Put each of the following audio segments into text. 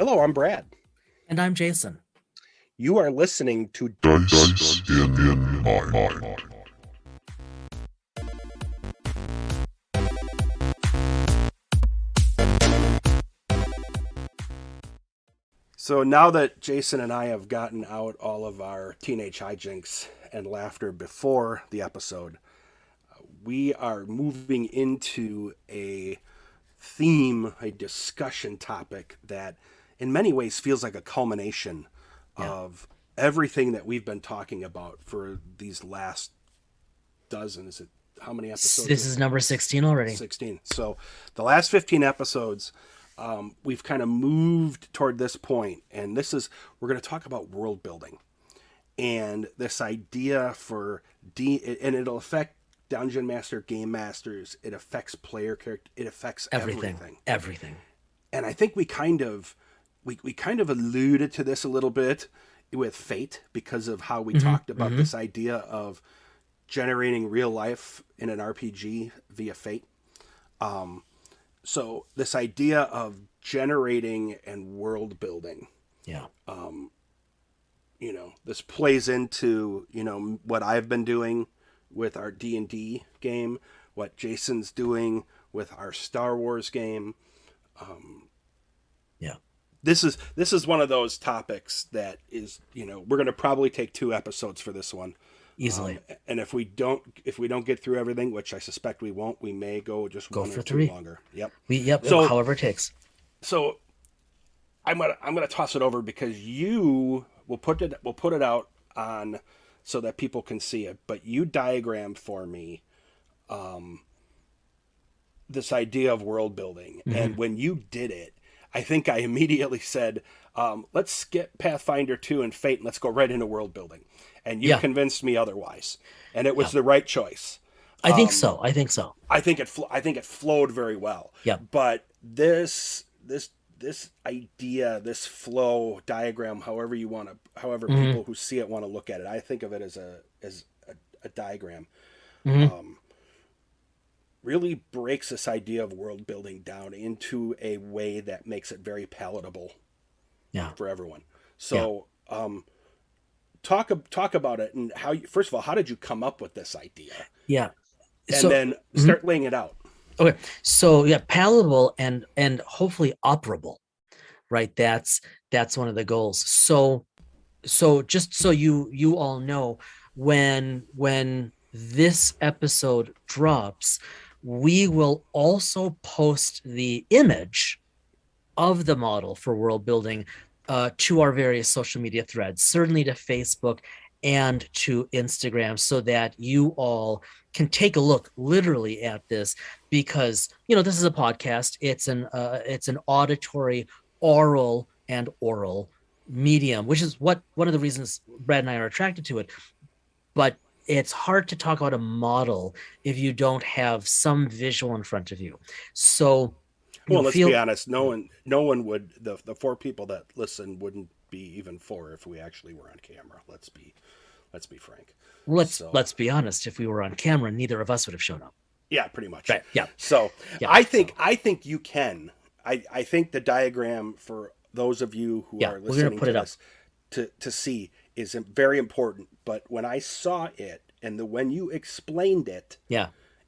Hello, I'm Brad. And I'm Jason. You are listening to Dice in Mind. So now that Jason and I have gotten out all of our teenage hijinks and laughter before the episode, we are moving into a theme, a discussion topic that in many ways feels like a culmination of everything that we've been talking about for these last dozen. Is it how many episodes? This is number 16 already. 16. So the last 15 episodes, we've kind of moved toward this point, and we're going to talk about world building and this idea for and it'll affect Dungeon Master, Game Masters. It affects player character. It affects everything. And I think we kind of alluded to this a little bit with Fate because of how we talked about this idea of generating real life in an RPG via Fate. So this idea of generating and world building. Yeah. This plays into, what I've been doing with our D&D game, what Jason's doing with our Star Wars game. This is one of those topics that is, we're going to probably take 2 episodes for this one. Easily. And if we don't get through everything, which I suspect we won't, we may go one for or 3 longer. Yep. So however it takes. So I'm gonna toss it over because we'll put it out on so that people can see it. But you diagrammed for me this idea of world building, and when you did it, I think I immediately said, let's skip Pathfinder 2 and Fate and let's go right into world building. And you convinced me otherwise. And it was the right choice. I think so. I think it flowed very well. Yeah. But this idea, this flow diagram, however people who see it want to look at it, I think of it as a diagram. Really breaks this idea of world building down into a way that makes it very palatable for everyone. So talk about it and first of all, how did you come up with this idea? Yeah. And then start laying it out. Okay. So palatable and hopefully operable, right? That's one of the goals. So just so you all know, when this episode drops, we will also post the image of the model for world building to our various social media threads, certainly to Facebook and to Instagram, so that you all can take a look literally at this, because this is a podcast. It's an auditory, oral medium, which is one of the reasons Brad and I are attracted to it. But it's hard to talk about a model if you don't have some visual in front of you. So, let's be honest. No one would. The 4 people that listen wouldn't be even 4 if we actually were on camera. Let's be frank. Let's be honest. If we were on camera, neither of us would have shown up. Yeah, pretty much. Right. Yeah. So I think you can. I think the diagram for those of you who are listening to this to see is very important. But when I saw it and when you explained it,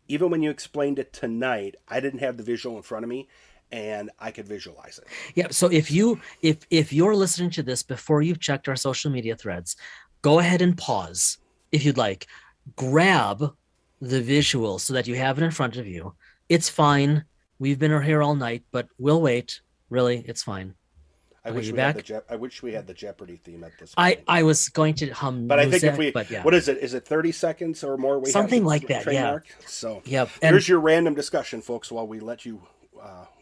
even when you explained it tonight, I didn't have the visual in front of me, and I could visualize it. Yeah. So if you're listening to this before you've checked our social media threads, go ahead and pause if you'd like. Grab the visual so that you have it in front of you. It's fine. We've been here all night, but we'll wait. Really, it's fine. I wish we had the Jeopardy theme at this point. I was going to hum, but I think what is it? Is it 30 seconds or more? Something like that. Trademark? Yeah. So yep. Here's your random discussion, folks. While we let you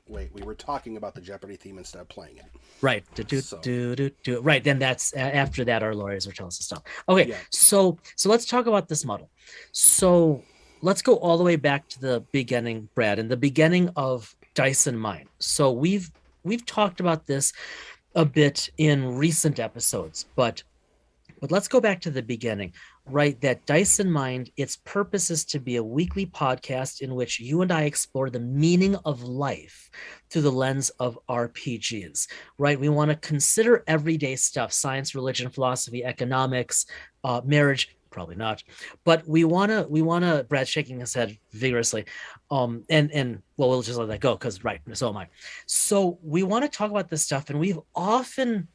wait, we were talking about the Jeopardy theme instead of playing it. Right. Do. Right. Then that's after that. Our lawyers will tell us to stop. Okay. Yeah. So let's talk about this model. So let's go all the way back to the beginning, Brad, and the beginning of Dice in Mind. So we've talked about this a bit in recent episodes, but let's go back to the beginning. right, that Dice in Mind, its purpose is to be a weekly podcast in which you and I explore the meaning of life through the lens of RPGs, right? We want to consider everyday stuff, science, religion, philosophy, economics, marriage, probably not, but we want to, Brad's shaking his head vigorously. And well, we'll just let that go because right, so am I. So we want to talk about this stuff, and we've often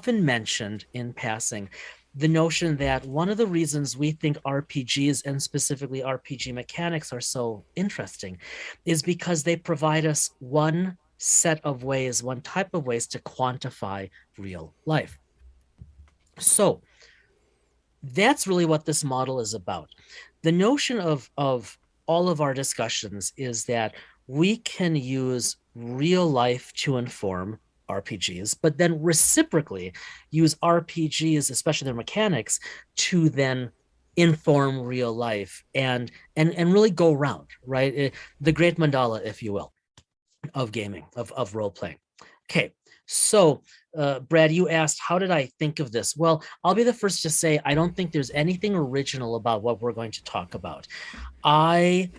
mentioned in passing the notion that one of the reasons we think RPGs and specifically RPG mechanics are so interesting is because they provide us one set of ways, one type of ways to quantify real life. So that's really what this model is about. The notion of all of our discussions is that we can use real life to inform RPGs, but then reciprocally use RPGs, especially their mechanics, to then inform real life and really go round, right? The great mandala, if you will, of gaming, of role playing. Okay, so Brad, you asked, how did I think of this? Well, I'll be the first to say I don't think there's anything original about what we're going to talk about. I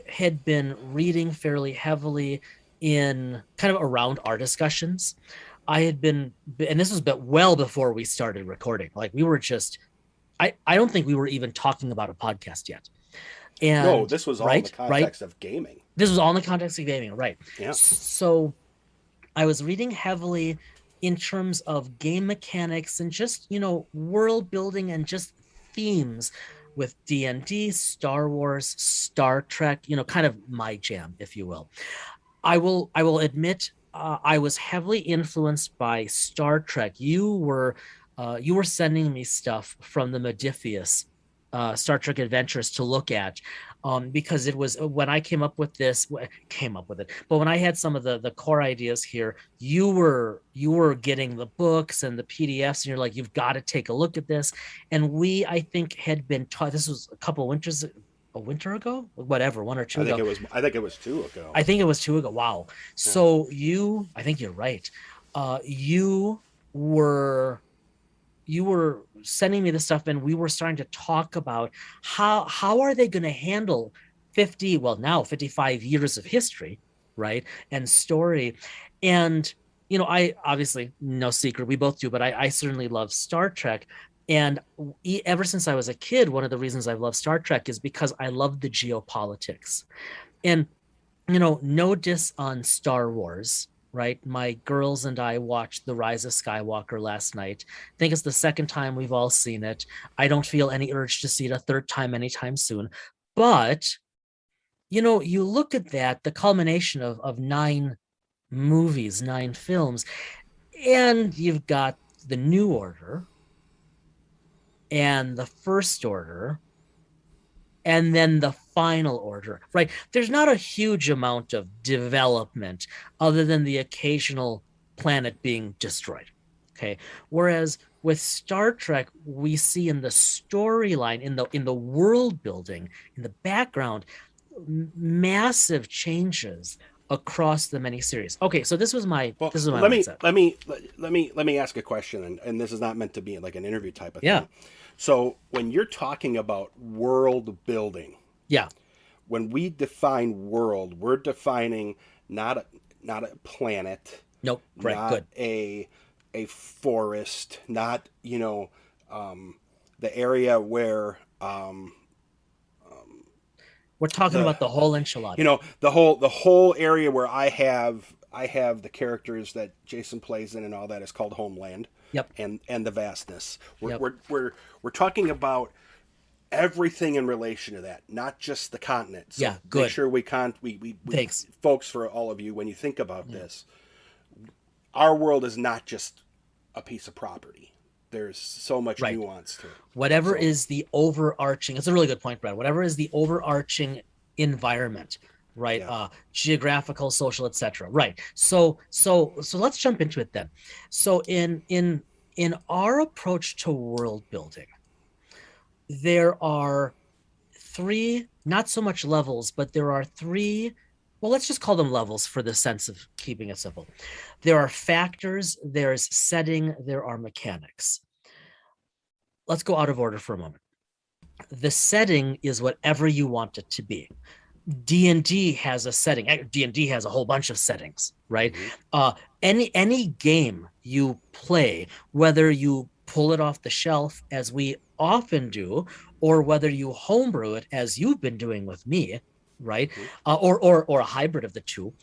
had been reading fairly heavily in kind of around our discussions. I had been, and this was well before we started recording. Like we were just, I don't think we were even talking about a podcast yet. And No, this was all in the context of gaming. This was all in the context of gaming, right? Yeah. So I was reading heavily in terms of game mechanics and just, world building and just themes with D&D, Star Wars, Star Trek, kind of my jam, if you will. I will admit I was heavily influenced by Star Trek. You were sending me stuff from the Modiphius Star Trek Adventures to look at, because it was when I came up with it. But when I had some of the core ideas here, you were getting the books and the PDFs, and you're like, you've got to take a look at this. And we, I think, had been taught. This was a winter ago, whatever, one or two ago. I think it was 2 ago. I think it was 2 ago. Wow. So I think you're right. You were sending me the stuff, and we were starting to talk about how are they going to handle 55 years of history, right, and story. And I obviously, no secret, we both do, but I certainly love Star Trek. And ever since I was a kid, one of the reasons I love Star Trek is because I love the geopolitics. And no diss on Star Wars, right? My girls and I watched The Rise of Skywalker last night. I think it's the second time we've all seen it. I don't feel any urge to see it a third time anytime soon. But, you look at that, the culmination of 9 movies, 9 films, and you've got the New Order and the First Order, and then the Final Order, right? There's not a huge amount of development other than the occasional planet being destroyed, okay? Whereas with Star Trek, we see in the storyline, in the world building, in the background, massive changes across the many series. Okay, so this was my mindset. Let me ask a question, and this is not meant to be like an interview type of thing. So when you're talking about world building, when we define world, we're defining not a planet, nope, right, not good, a forest, not the area where we're talking about the whole enchilada. The whole area where I have the characters that Jason plays in and all that is called Homeland. Yep. And the vastness. We're talking about everything in relation to that, not just the continent. So good. Make sure we Thanks, folks, for all of you, when you think about this, our world is not just a piece of property. There's so much nuance to it. Whatever is the overarching, it's a really good point, Brad. Whatever is the overarching environment, right? Geographical, social, etc. Right. So let's jump into it then. So in our approach to world building, there are 3, not so much levels, but there are 3. Well, let's just call them levels for the sense of keeping it simple. There are factors, there's setting, there are mechanics. Let's go out of order for a moment. The setting is whatever you want it to be. D&D has a setting. D&D has a whole bunch of settings, right? Any game you play, whether you pull it off the shelf as we often do, or whether you homebrew it as you've been doing with me, right? Or a hybrid of the two.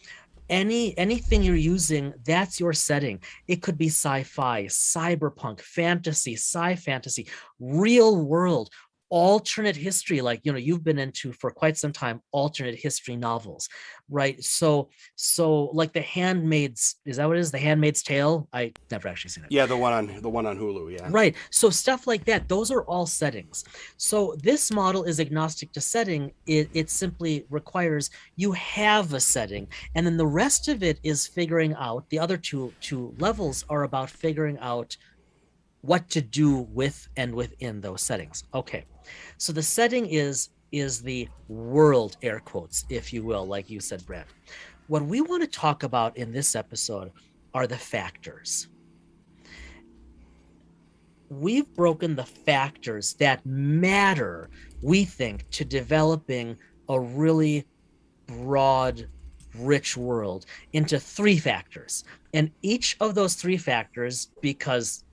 Anything you're using, that's your setting. It could be sci-fi, cyberpunk, fantasy, sci-fantasy, real world, alternate history, like you've been into for quite some time, alternate history novels, right? So like The Handmaid's, is that what it is? The Handmaid's Tale? I never actually seen it. Yeah, the one on Hulu. Yeah, right. So stuff like that, those are all settings. So this model is agnostic to setting. It simply requires you have a setting, and then the rest of it is figuring out, the other two levels are about figuring out what to do with and within those settings. Okay, so the setting is the world, air quotes, if you will, like you said, Brad. What we want to talk about in this episode are the factors. We've broken the factors that matter, we think, to developing a really broad, rich world into 3 factors. And each of those 3 factors, because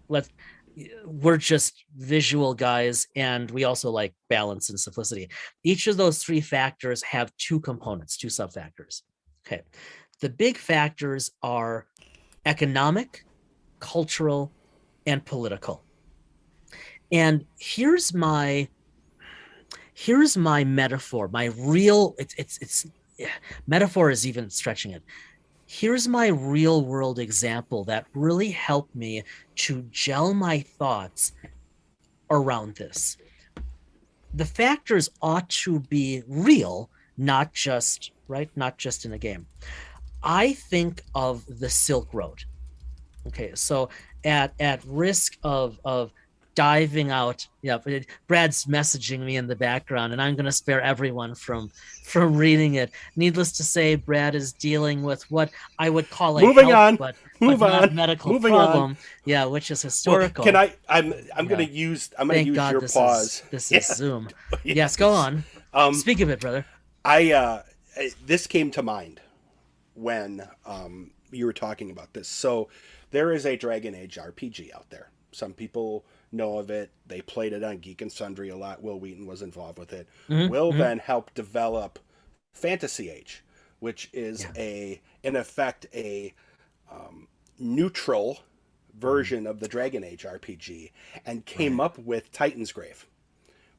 we're just visual guys and we also like balance and simplicity, each of those 3 factors have 2 components, 2 sub-factors. Okay. The big factors are economic, cultural, and political. And here's my metaphor, my real, it's metaphor is even stretching it. Here's my real world example that really helped me to gel my thoughts around this. The factors ought to be real, not just in a game. I think of the Silk Road. Okay, so at risk of diving out, Brad's messaging me in the background, and I'm going to spare everyone from reading it. Needless to say, Brad is dealing with what I would call a not medical problem. Yeah, which is historical. Well, I'm going to use your pause. This is Zoom. Yes, go on. Speak of it, brother. This came to mind when you were talking about this. So there is a Dragon Age RPG out there. Some people know of it. They played it on Geek and Sundry a lot. Will Wheaton was involved with it. Will then helped develop Fantasy Age, which is in effect a neutral version of the Dragon Age RPG, and came up with Titan's Grave,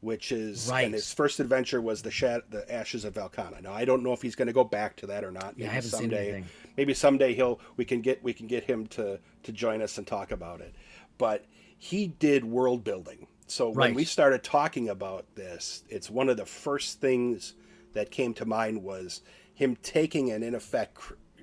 which is, and his first adventure was the Ashes of Valkana. Now I don't know if he's going to go back to that or not. Maybe I haven't seen anything. Maybe someday we can get him to join us and talk about it. But he did world building. So when we started talking about this, it's one of the first things that came to mind was him taking and in effect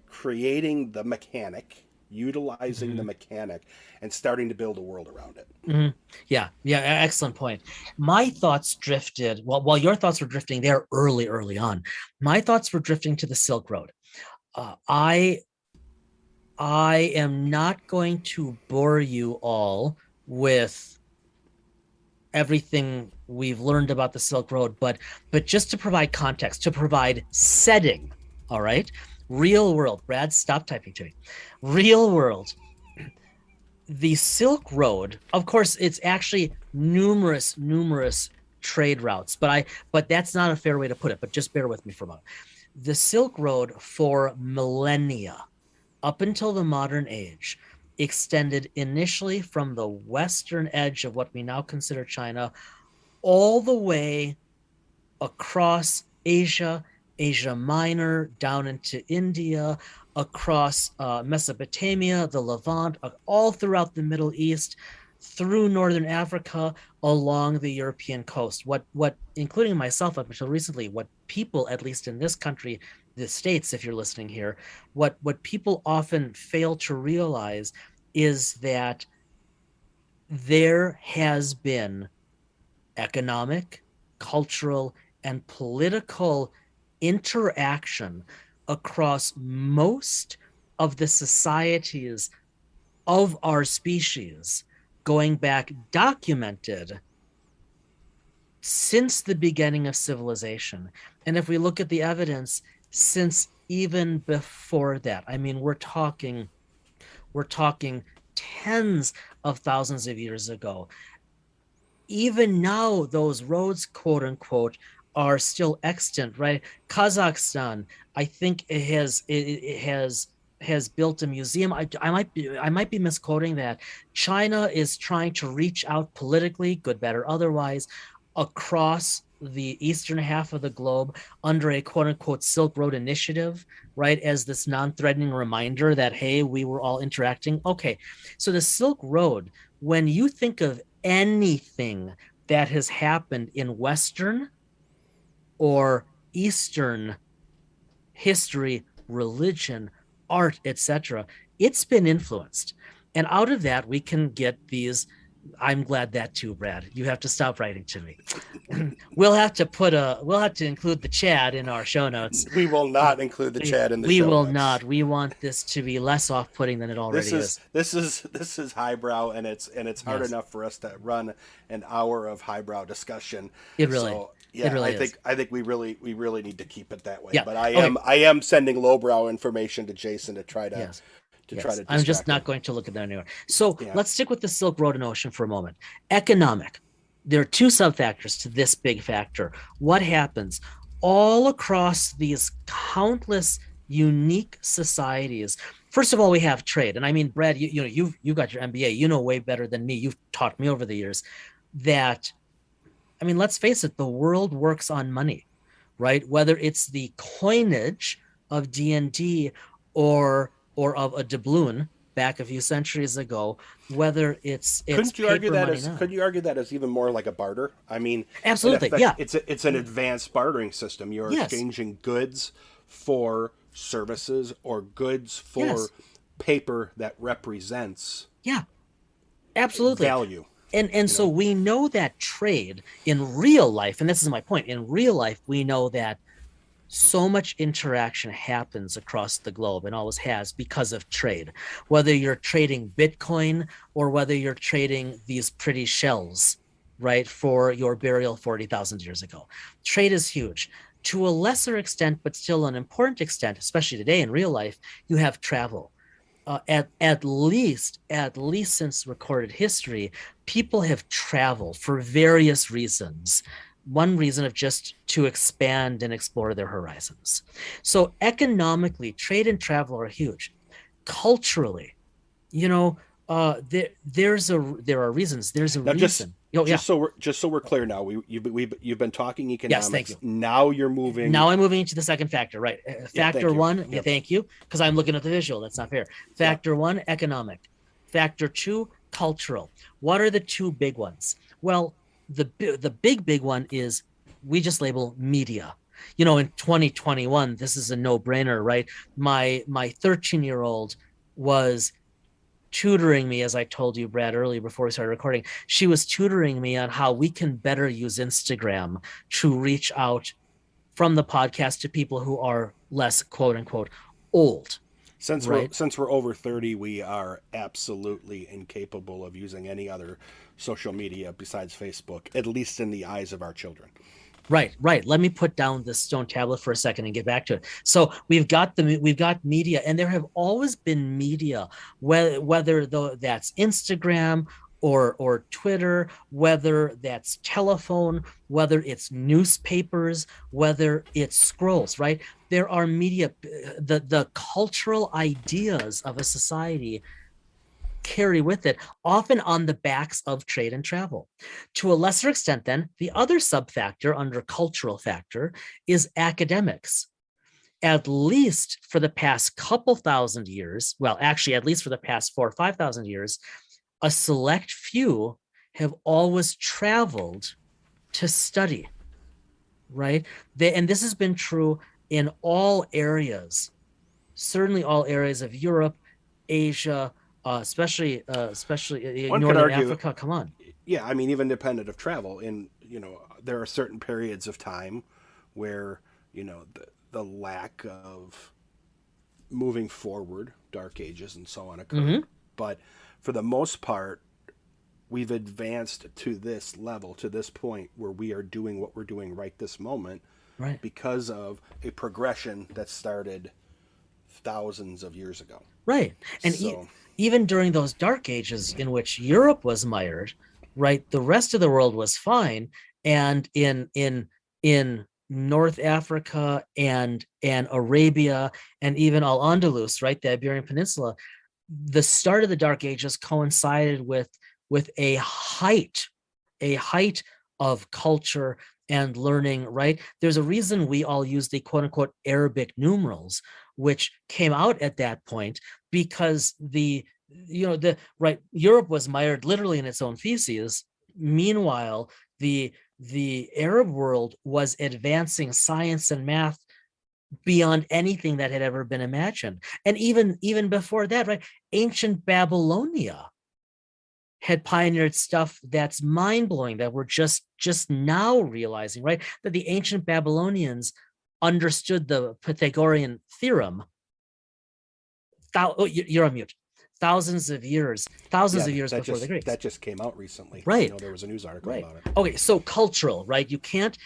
creating the mechanic, utilizing the mechanic, and starting to build a world around it. Yeah, excellent point. My thoughts drifted, while your thoughts were drifting there early on, my thoughts were drifting to the Silk Road. I am not going to bore you all with everything we've learned about the Silk Road, but just to provide context, to provide setting, all right? Real world. Brad, stop typing to me. Real world. The Silk Road, of course, it's actually numerous trade routes, but that's not a fair way to put it, but just bear with me for a moment. The Silk Road for millennia, up until the modern age, extended initially from the western edge of what we now consider China, all the way across Asia, Asia Minor, down into India, across Mesopotamia, the Levant, all throughout the Middle East, through Northern Africa, along the European coast. What including myself up until recently, what people, at least in this country, the States, if you're listening here, what people often fail to realize is that there has been economic, cultural, and political interaction across most of the societies of our species, going back documented since the beginning of civilization. And if we look at the evidence, since even before that, I mean, we're talking tens of thousands of years ago. Even now, those roads, quote unquote, are still extant, right? Kazakhstan, I think it has built a museum. I might be misquoting that. China is trying to reach out politically, good, bad, or otherwise, across the eastern half of the globe under a quote unquote Silk Road initiative, right? As this non-threatening reminder that, hey, we were all interacting. Okay. So the Silk Road, when you think of anything that has happened in Western or Eastern history, religion, art, etc., it's been influenced. And out of that, we can get these. I'm glad that too, Brad. You have to stop writing to me. We'll have to include the Chad in our show notes. We will not include the Chad in the We show will notes. not. We want this to be less off-putting than it already is. This is highbrow, and it's hard Yes. enough for us to run an hour of highbrow discussion. It really, So yeah, it really I think we really need to keep it that way. Yeah. But Okay. I am sending lowbrow information to Jason to try to Yes. to Yes. try to I'm just distract not him. going to look at that anymore. So Yeah. let's stick with the Silk Road and ocean for a moment. Economic. There are two sub-factors to this big factor. What happens all across these countless unique societies? First of all, we have trade. And I mean, Brad, you've got your MBA. You know way better than me. You've taught me over the years that, I mean, let's face it, the world works on money, right? Whether it's the coinage of D&D or of a doubloon back a few centuries ago, whether it's Couldn't you argue paper that money as now. could you argue that as even more like a barter? I mean, in Absolutely, effect, yeah. it's an advanced bartering system. You're Yes. exchanging goods for services or goods for Yes. paper that represents Yeah, absolutely. value. And so we know that trade in real life, and this is my point, in real life, we know that so much interaction happens across the globe and always has because of trade. Whether you're trading Bitcoin or whether you're trading these pretty shells, right, for your burial 40,000 years ago. Trade is huge. To a lesser extent, but still an important extent, especially today in real life, you have travel. At least since recorded history, people have traveled for various reasons. One reason of just to expand and explore their horizons. So economically, trade and travel are huge. Culturally, you know, there are reasons. There's a Now, reason. Oh yeah. just so we're clear now, you've been talking Yes, thank economics. you. Now you're moving. Now I'm moving into the second factor, right? Yeah, Factor thank you. one, yeah, Yep. thank you, because I'm looking at the visual. That's not fair. Factor one, economic. Factor two, cultural. What are the two big ones? Well, the big one is we just label media. In 2021, this is a no-brainer, right? My 13-year-old was tutoring me, as I told you, Brad, earlier before we started recording. She was tutoring me on how we can better use Instagram to reach out from the podcast to people who are less quote unquote old. Since Right. we're over 30, we are absolutely incapable of using any other social media besides Facebook, at least in the eyes of our children. Right. Let me put down this stone tablet for a second and get back to it. So we've got media, and there have always been media, whether though that's Instagram or Twitter, whether that's telephone, whether it's newspapers, whether it's scrolls, right? There are media. The cultural ideas of a society carry with it, often on the backs of trade and travel. To a lesser extent, then, the other sub-factor under cultural factor is academics. At least for the past couple thousand years, well, actually, at least for the past 4,000 or 5,000 years, a select few have always traveled to study, right? And this has been true in all areas, certainly all areas of Europe, Asia, especially One could Northern argue, Africa. Come on. yeah, I mean, even independent of travel, there are certain periods of time where the lack of moving forward, dark ages and so on occurred. Mhm. But for the most part, we've advanced to this level, to this point where we are doing what we're doing right this moment Right. because of a progression that started thousands of years ago. Right. And So, even during those dark ages in which Europe was mired, right, the rest of the world was fine. And in North Africa and Arabia and even Al-Andalus, right, the Iberian Peninsula, the start of the dark ages coincided with a height of culture and learning, right? There's a reason we all use the quote unquote Arabic numerals, which came out at that point because Europe was mired literally in its own feces. Meanwhile, the Arab world was advancing science and math beyond anything that had ever been imagined. And even before that, right, ancient Babylonia had pioneered stuff that's mind-blowing that we're just now realizing, right? That the ancient Babylonians understood the Pythagorean theorem. You're on mute. Thousands of years before the Greeks. That just came out recently. Right. There was a news article about it. Okay, so cultural, right? You can't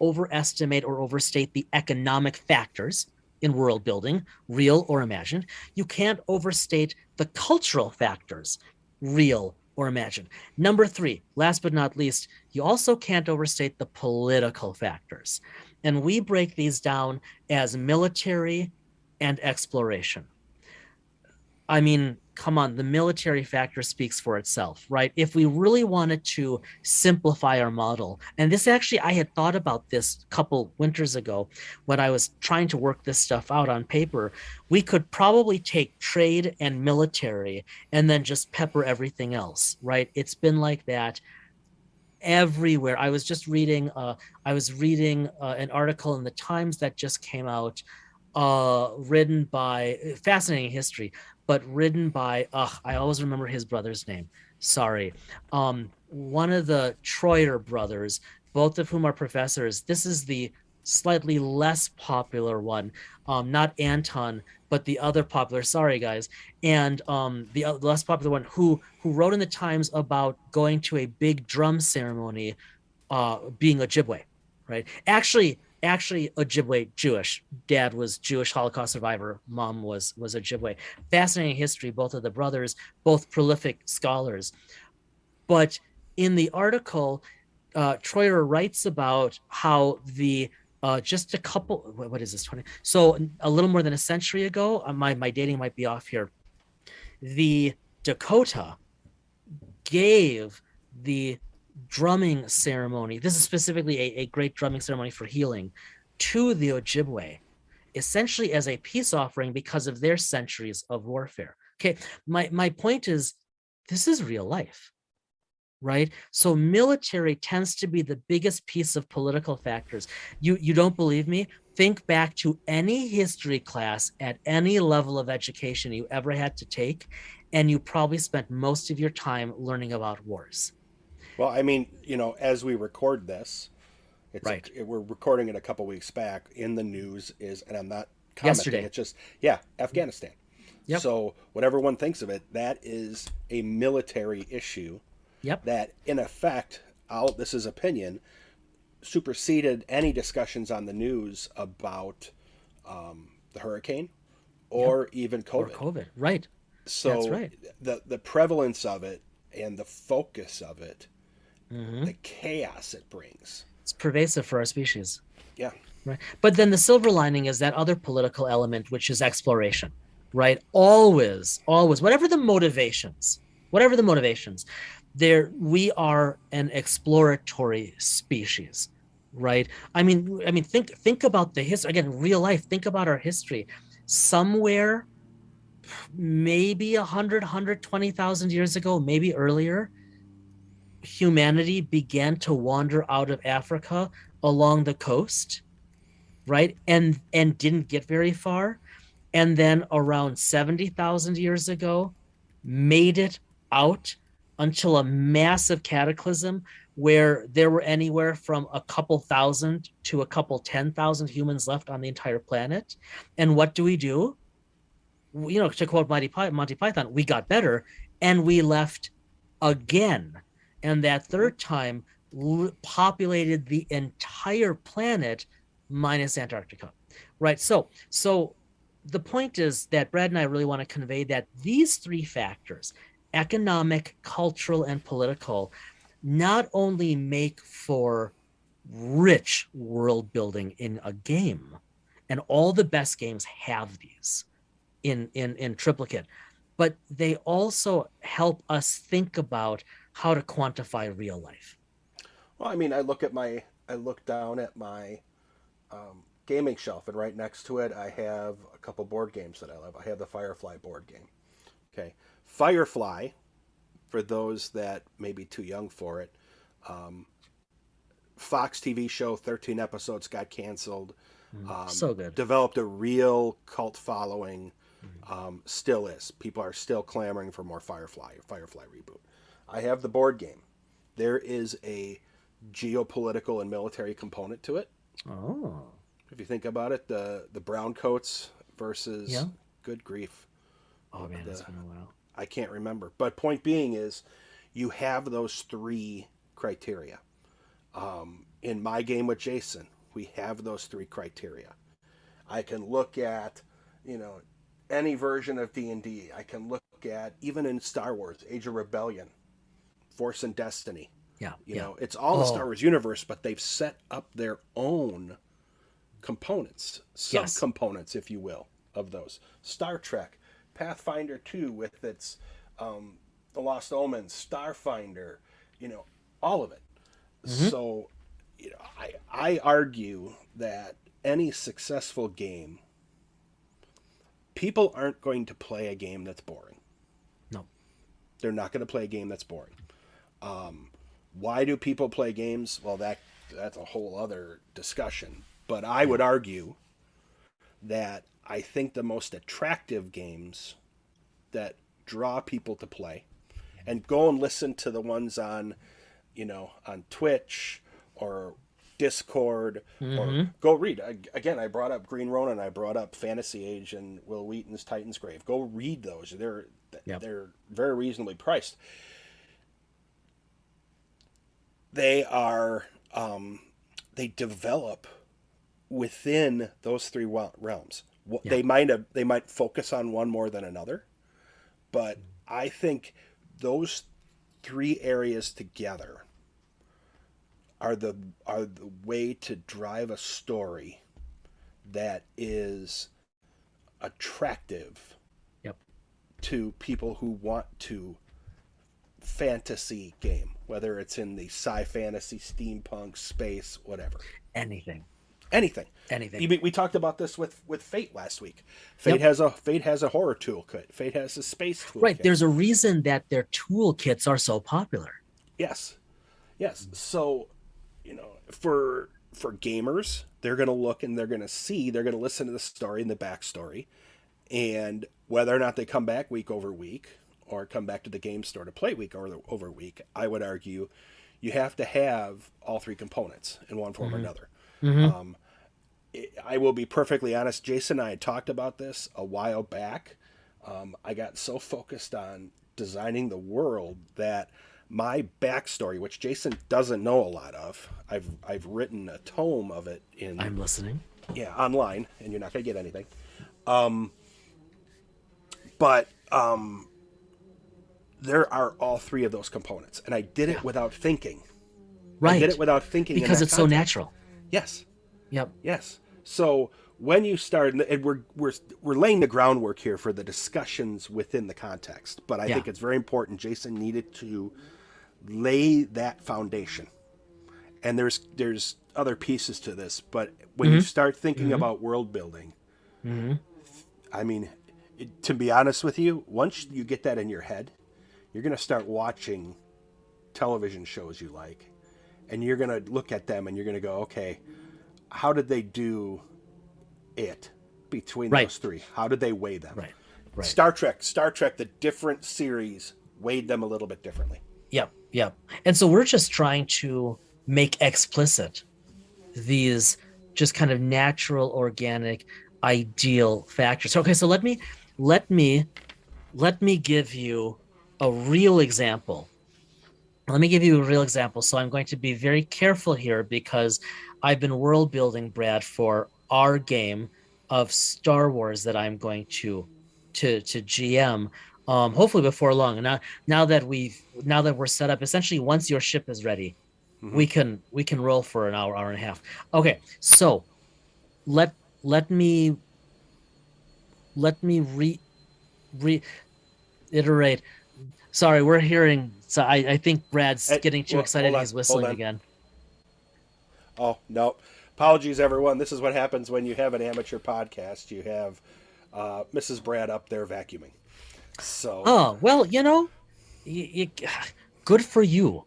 overestimate or overstate the economic factors in world building, real or imagined. You can't overstate the cultural factors, real or imagined. Number 3, last but not least, you also can't overstate the political factors. And we break these down as military and exploration. I mean, come on, the military factor speaks for itself, right? If we really wanted to simplify our model, and this actually, I had thought about this a couple winters ago when I was trying to work this stuff out on paper, we could probably take trade and military and then just pepper everything else, right? It's been like that everywhere. I was just reading, an article in the Times that just came out, written by, fascinating history, but written by, I always remember his brother's name. Sorry. One of the Troyer brothers, both of whom are professors. This is the slightly less popular one, not Anton, but the other popular, sorry guys. And the less popular one who wrote in the Times about going to a big drum ceremony, being Ojibwe, right? Actually Ojibwe Jewish. Dad was Jewish Holocaust survivor. Mom was Ojibwe. Fascinating history, both of the brothers, both prolific scholars. But in the article, Troyer writes about how the just a couple, what is this, 20? So a little more than a century ago, my dating might be off here, the Dakota gave the drumming ceremony, this is specifically a great drumming ceremony for healing, to the Ojibwe, essentially as a peace offering because of their centuries of warfare. Okay, my point is, this is real life, right? So military tends to be the biggest piece of political factors. You don't believe me? Think back to any history class at any level of education you ever had to take, and you probably spent most of your time learning about wars. Well, I mean, as we record this, Right. We're recording it a couple weeks back. In the news is, and I'm not commenting. Yesterday. It's just, Afghanistan. Yep. So whatever one thinks of it, that is a military issue. Yep. That in effect, this is opinion, superseded any discussions on the news about the hurricane or even COVID. Or COVID, right? So that's right. The prevalence of it and the focus of it, the chaos it brings. It's pervasive for our species. Yeah. Right. But then the silver lining is that other political element, which is exploration, right? Always, whatever the motivations, we are an exploratory species, right? I mean, think about the history again, real life. Think about our history. Somewhere, maybe 120,000 years ago, maybe earlier, humanity began to wander out of Africa along the coast, right? And didn't get very far. And then around 70,000 years ago, made it out until a massive cataclysm where there were anywhere from a couple thousand to a couple 10,000 humans left on the entire planet. And what do? To quote Monty Python, we got better and we left again, and that third time populated the entire planet minus Antarctica, right? So the point is that Brad and I really want to convey that these three factors, economic, cultural, and political, not only make for rich world building in a game, and all the best games have these in triplicate, but they also help us think about how to quantify real life. Well, I mean, I look down at my gaming shelf, and right next to it, I have a couple board games that I love. I have the Firefly board game. Okay, Firefly, for those that may be too young for it, Fox TV show, 13 episodes, got canceled. So good. Developed a real cult following. Mm-hmm. Still is. People are still clamoring for more Firefly reboot. I have the board game. There is a geopolitical and military component to it. Oh. If you think about it, the brown coats versus, Yeah. good grief, Oh man, it's been a while. I can't remember. But point being is, you have those three criteria. In my game with Jason, we have those three criteria. I can look at, any version of D&D. I can look at, even in Star Wars, Age of Rebellion, Force and Destiny. Yeah. It's all the Star Wars universe, but they've set up their own components, subcomponents, if you will, of those. Star Trek, Pathfinder 2 with its The Lost Omens, Starfinder, all of it. Mm-hmm. So, I argue that any successful game, people aren't going to play a game that's boring. No. They're not going to play a game that's boring. Why do people play games? Well, that's a whole other discussion. But I would argue that I think the most attractive games that draw people to play, and go and listen to the ones on Twitch or Discord, or go read. Again, I brought up Green Ronin, I brought up Fantasy Age and Will Wheaton's Titan's Grave. Go read those. They're very reasonably priced. They are they develop within those three realms. They might focus on one more than another, but I think those three areas together are the way to drive a story that is attractive to people who want to fantasy game, whether it's in the sci-fantasy, steampunk, space, whatever. Anything. We talked about this with Fate last week. Fate has a horror toolkit. Fate has a space toolkit. Right. There's a reason that their toolkits are so popular. Yes. So, for gamers, they're going to look and they're going to listen to the story and the backstory, and whether or not they come back week over week or come back to the game store to play week over week, I would argue you have to have all three components in one form or another. Mm-hmm. I will be perfectly honest. Jason and I had talked about this a while back. I got so focused on designing the world that my backstory, which Jason doesn't know a lot of, I've written a tome of it in. I'm listening. Yeah, online, and you're not going to get anything. But there are all three of those components, and I did it without thinking. Right. I did it without thinking because it's so natural. Yes. Yep. Yes. So when you start, and we're laying the groundwork here for the discussions within the context, but I think it's very important. Jason needed to lay that foundation, and there's other pieces to this, but when you start thinking about world building, I mean, to be honest with you, once you get that in your head, you're going to start watching television shows you like, and you're going to look at them and you're going to go, okay, how did they do it between those three? How did they weigh them? Right. Star Trek, the different series weighed them a little bit differently. Yep. And so we're just trying to make explicit these just kind of natural, organic, ideal factors. Okay, so let me give you a real example Let me give you a real example. So I'm going to be very careful here because I've been world building, Brad, for our game of Star Wars that I'm going to GM. Hopefully before long. And now that we're set up, essentially once your ship is ready, Hmm. we can roll for an hour, hour and a half. Okay, so let let me let me reiterate. Sorry, we're hearing. So I think Brad's getting too Well, excited. hold on, He's hold whistling on. again. Oh no, apologies, everyone. This is what happens when you have an amateur podcast. You have Mrs. Brad up there vacuuming. So Oh, well, you, good for you.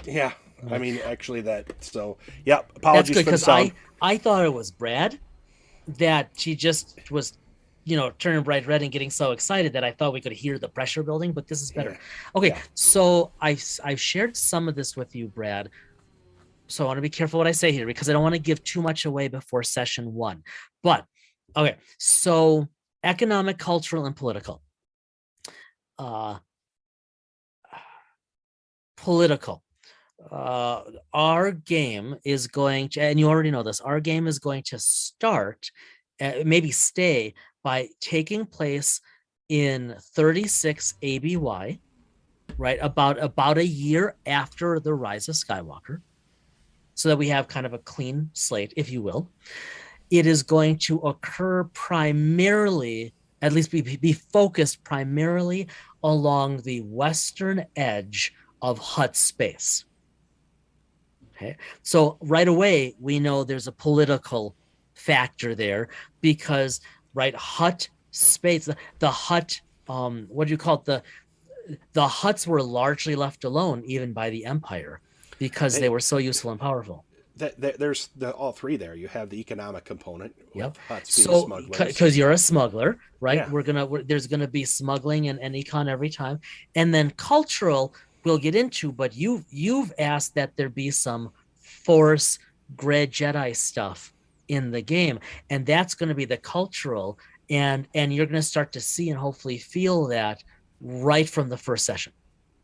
yeah, I Right. mean, actually, that. So yeah, That's apologies good for the because sound. I thought it was Brad that she just was, turning bright red and getting so excited that I thought we could hear the pressure building, but this is Yeah, better. Okay, yeah. so I've shared some of this with you, Brad. So I want to be careful what I say here because I don't want to give too much away before session one. But okay, so economic, cultural, and political. Uh, political. Uh, our game is going to, and you already know this, our game is going to start, maybe stay, by taking place in 36 ABY, right? About a year after the Rise of Skywalker, so that we have kind of a clean slate, if you will. It is going to occur primarily, at least be focused primarily along the western edge of Hutt space. Okay. So right away, we know there's a political factor there because, right, Hutt space, the Hutt, what do you call it? The Hutts were largely left alone even by the Empire because they They were so useful and powerful. there's all three there. You have the economic component with Yep. Huts being So smugglers, and because you're a smuggler, right? yeah, There's gonna be smuggling and econ every time, and then cultural we'll get into. But you've asked that there be some Force Grey Jedi stuff in the game, and that's going to be the cultural, and you're going to start to see and hopefully feel that right from the first session.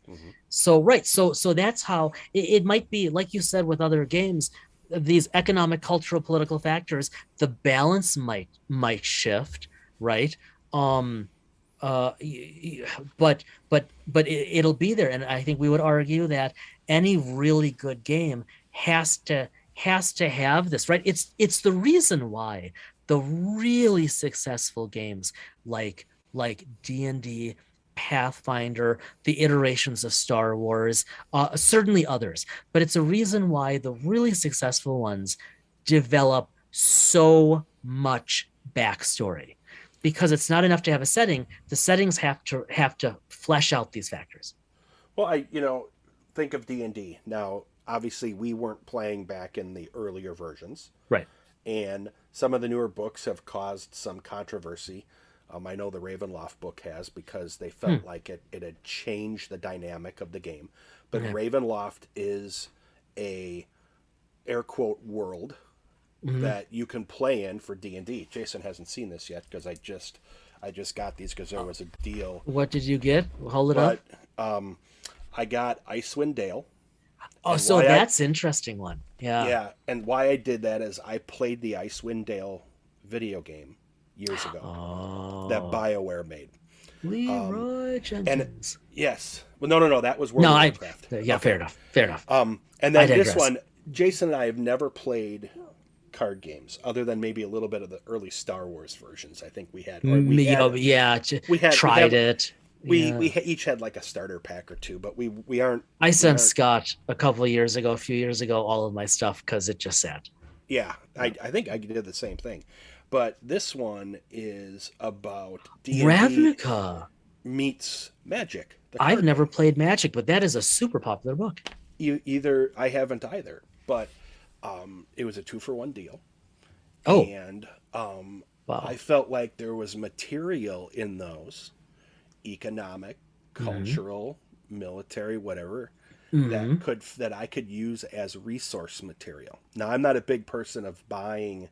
hmm So right, so that's how it might be, like you said with other games, these economic, cultural, political factors, the balance might shift, right? Um, uh, but it'll be there, and I think we would argue that any really good game has to have this, right? It's the reason why the really successful games like D&D, Pathfinder, the iterations of Star Wars, certainly others, but it's a reason why the really successful ones develop so much backstory, because it's not enough to have a setting. The settings have to flesh out these factors. well, I think of D&D now. Obviously, we weren't playing back in the earlier versions, Right. and some of the newer books have caused some controversy. I know the Ravenloft book has because they Hmm. felt like it had changed the dynamic of the game. But Okay. Ravenloft is a air quote world Mhm. that you can play in for D&D. Jason hasn't seen this yet because I just got these because there was a deal. What did you get? Hold it up. But I got Icewind Dale, Oh, and so why I that's interesting one. Yeah. yeah, and why I did that is I played the Icewind Dale video game years ago that Oh, BioWare made. Leroy And Jenkins. yes, well, no, that was World No, of I. Warcraft. Yeah, Okay, fair enough. Fair enough. and I then this digress. one, Jason and I have never played card games other than maybe a little bit of the early Star Wars versions. I think we had, or we Yeah, had, yeah, we tried have, it. Yeah. each had like a starter pack or two, but I we sent aren't. Scott a few years ago, all of my stuff because it just sat. Yeah, Yeah. I think I did the same thing, but this one is about D&D Ravnica. meets Magic, the I've card never game. played Magic, but that is a super popular book. Either I haven't either, but it was a 2-for-1 deal, Oh, and I wow. felt like there was material in those economic, Hmm. cultural, military, whatever Hmm. that I could use as resource material. Now I'm not a big person of buying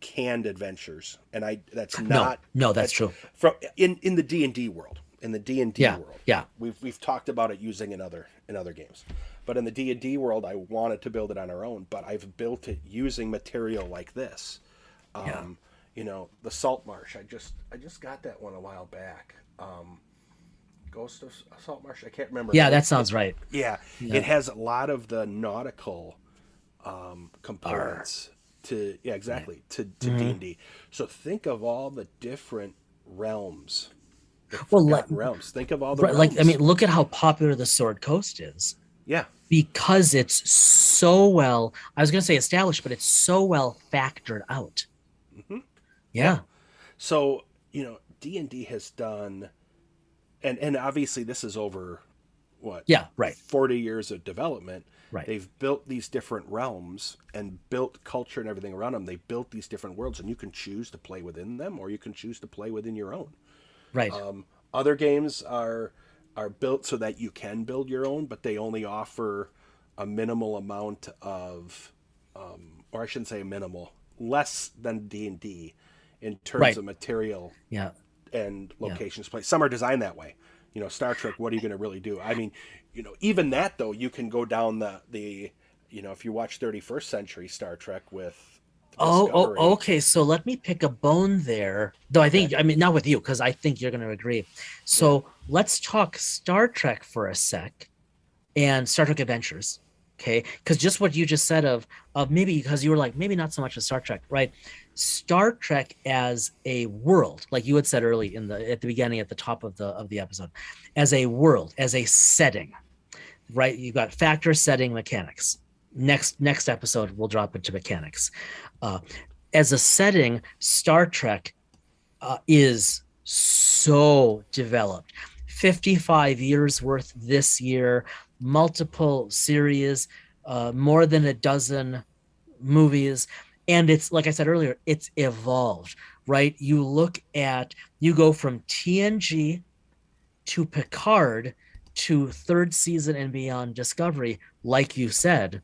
canned adventures, and I No, no, that's that's true. from in the D&D world. in the D&D Yeah. world. Yeah. We've talked about it using in other games. But in the D&D world, I wanted to build it on our own, but I've built it using material like this. Yeah. You know, the Salt Marsh. I just got that one a while back. Ghost of Salt Marsh. I can't remember. Yeah, But that sounds right. yeah, Yeah. it has a lot of the nautical components to Right. to Mhm. D&D. So think of all the different realms, the Well, forgotten realms. Think of all the like I mean, realms. look at how popular the Sword Coast is Yeah. because it's so well. I was going to say established, but it's so well factored out. Yeah. Yeah. So, you know, D&D has done and obviously this is over what Yeah. Right. 40 years of development. Right. They've built these different realms and built culture and everything around them. They built these different worlds, and you can choose to play within them, or you can choose to play within your own. Right. Other games are built so that you can build your own, but they only offer a minimal amount of, or I shouldn't say a minimal, less than D&D in terms Right. of material Yeah. and Yeah. locations play. Some are designed that way. You know, Star Trek, what are you going to really do? I mean, you know, even that though, you can go down the you know, if you watch 31st century Star Trek with Discovery. Okay. So let me pick a bone there. Though Okay. I mean, not with you, because I think you're going to agree. Yeah. So let's talk Star Trek for a sec and Star Trek Adventures. Okay. Because just what you just said of maybe because you were like, maybe not so much as Star Trek, right? Star Trek as a world, like you had said early at the beginning, at the top of the episode, as a world, as a setting, right? You've got factor, setting, mechanics. Next episode we'll drop into mechanics. Uh, as a setting, Star Trek is so developed. 55 years worth this year, multiple series, more than a dozen movies. And it's like I said earlier, it's evolved, right? You go from TNG to Picard to third season and beyond Discovery, like you said,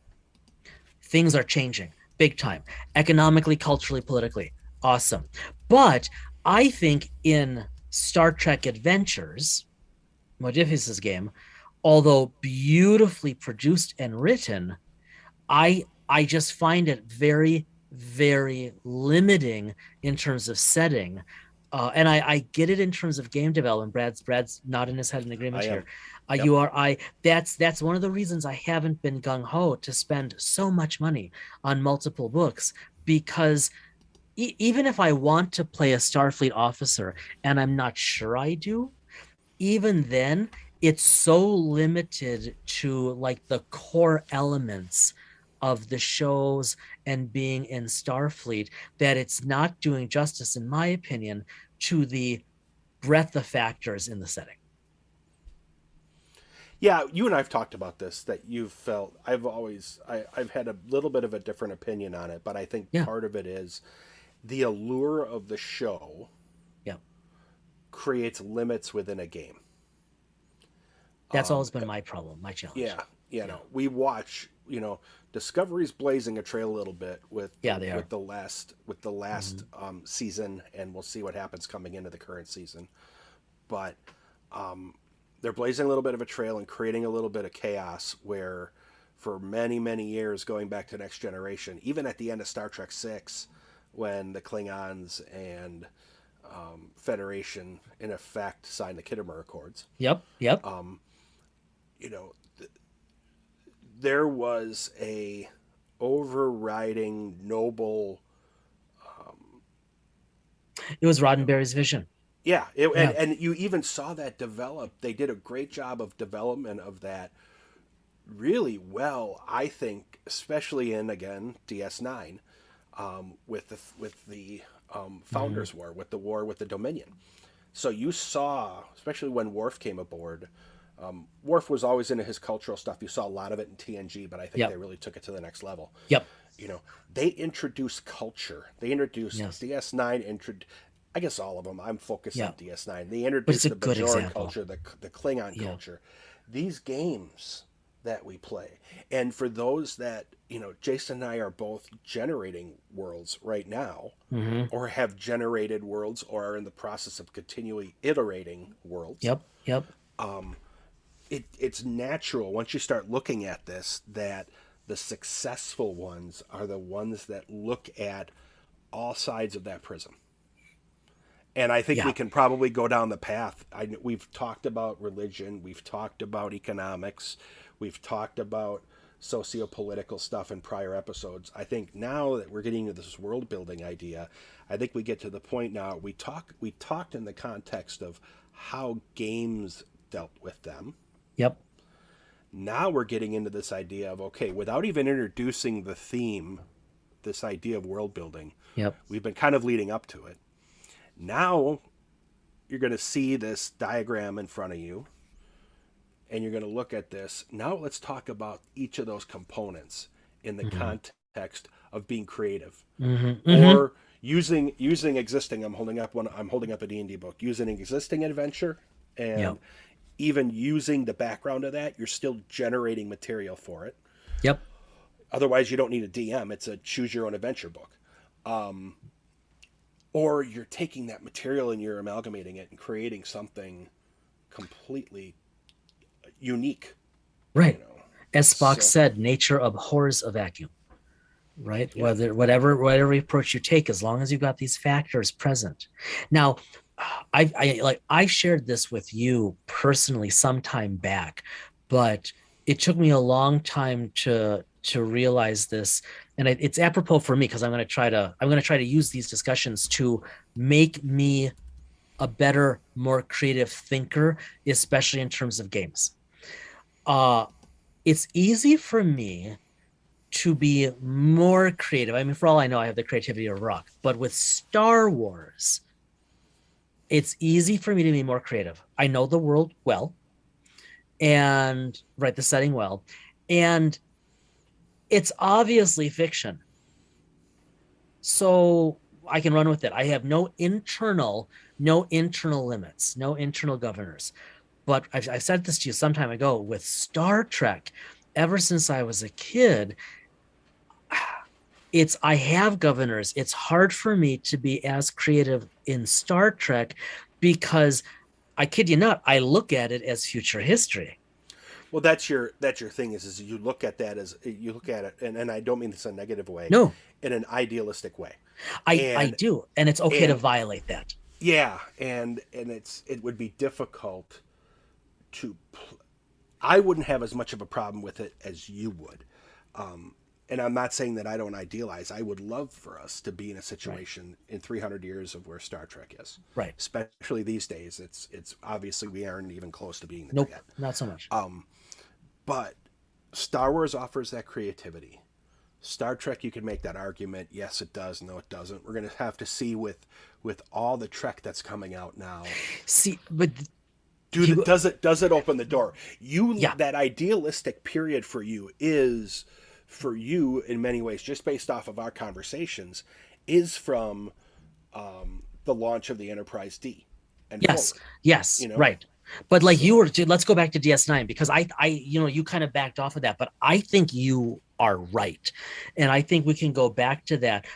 things are changing big time, economically, culturally, politically. Awesome. But I think in Star Trek Adventures, Modiphius's game, although beautifully produced and written, I just find it very, very limiting in terms of setting. And I get it in terms of game development. Brad's nodding his head in agreement I here. am. Yep. That's one of the reasons I haven't been gung ho to spend so much money on multiple books, because even if I want to play a Starfleet officer, and I'm not sure I do, even then it's so limited to like the core elements of the shows and being in Starfleet that it's not doing justice, in my opinion, to the breadth of factors in the setting. Yeah, you and I've talked about this, that you've felt I've had a little bit of a different opinion on it, but I think Yeah. part of it is the allure of the show Yeah. creates limits within a game. That's always been my problem, my challenge. Yeah, you know, we watch, you know, Discovery's blazing a trail a little bit with Yeah, they are. with the last season, and we'll see what happens coming into the current season. But they're blazing a little bit of a trail and creating a little bit of chaos where for many, many years, going back to Next Generation, even at the end of Star Trek 6, when the Klingons and Federation, in effect, signed the Khitomer Accords, Yep. Yep. you know, there was a overriding noble. It was Roddenberry's vision. Yeah, Yeah. and you even saw that develop. They did a great job of development of that really well, I think, especially in, again, DS9, with the Founders War, with the war with the Dominion. So you saw, especially when Worf came aboard, Worf was always into his cultural stuff. You saw a lot of it in TNG, but I think Yep. they really took it to the next level. Yep. You know, they introduced culture. They introduced Yes. DS9. I guess all of them. I'm focused Yeah. on DS9. They But it's introduced a the good Bajoran example. culture, the Klingon Yeah. culture. These games we play. And for those that, Jason and I are both generating worlds right now, Mm-hmm. or have generated worlds, or are in the process of continually iterating worlds. Yep. Yep. It's natural once you start looking at this that the successful ones are the ones that look at all sides of that prism. And I think Yeah. we can probably go down the path. We've talked about religion, we've talked about economics, we've talked about socio-political stuff in prior episodes. I think now that we're getting into this world building idea, I think we get to the point now we talked in the context of how games dealt with them. Yep. Now we're getting into this idea of, okay, without even introducing the theme, this idea of world building, Yep. we've been kind of leading up to it. Now you're going to see this diagram in front of you, and you're going to look at this. Now let's talk about each of those components in the context of being creative, or using existing. I'm holding up a D&D book, using an existing adventure, and Yep. even using the background of that, you're still generating material for it. Yep. Otherwise, you don't need a DM. It's a choose your own adventure book. Or you're taking that material and you're amalgamating it and creating something completely unique. Right. As Spock said, nature abhors a vacuum. Right. Yeah. Whatever approach you take, as long as you've got these factors present. Now, I shared this with you personally some time back, but it took me a long time to realize this, and it's apropos for me because I'm going to try to use these discussions to make me a better, more creative thinker, especially in terms of games. It's easy for me to be more creative. I mean, for all I know, I have the creativity of rock, but with Star Wars, it's easy for me to be more creative. I know the world well and write the setting well, and it's obviously fiction. So I can run with it. I have no internal limits, no internal governors. But I said this to you some time ago with Star Trek. Ever since I was a kid, I have governors. It's hard for me to be as creative in Star Trek because, I kid you not, I look at it as future history. Well, that's your thing is you look at it, and I don't mean this in a negative way. No, in an idealistic way. I do, and it's okay to violate that. Yeah, and it would be difficult to. I wouldn't have as much of a problem with it as you would. And I'm not saying that I don't idealize. I would love for us to be in a situation in 300 years of where Star Trek is. Right. Especially these days. It's obviously we aren't even close to being there nope, yet. Not so much. But Star Wars offers that creativity. Star Trek, you can make that argument. Yes, it does. No, it doesn't. We're going to have to see with all the Trek that's coming out now. See, but does it open the door? That idealistic period for you is, for you in many ways, just based off of our conversations, is from the launch of the Enterprise D. And yes, right. But like let's go back to DS9 because I you kind of backed off of that, but I think you are right, and I think we can go back to that.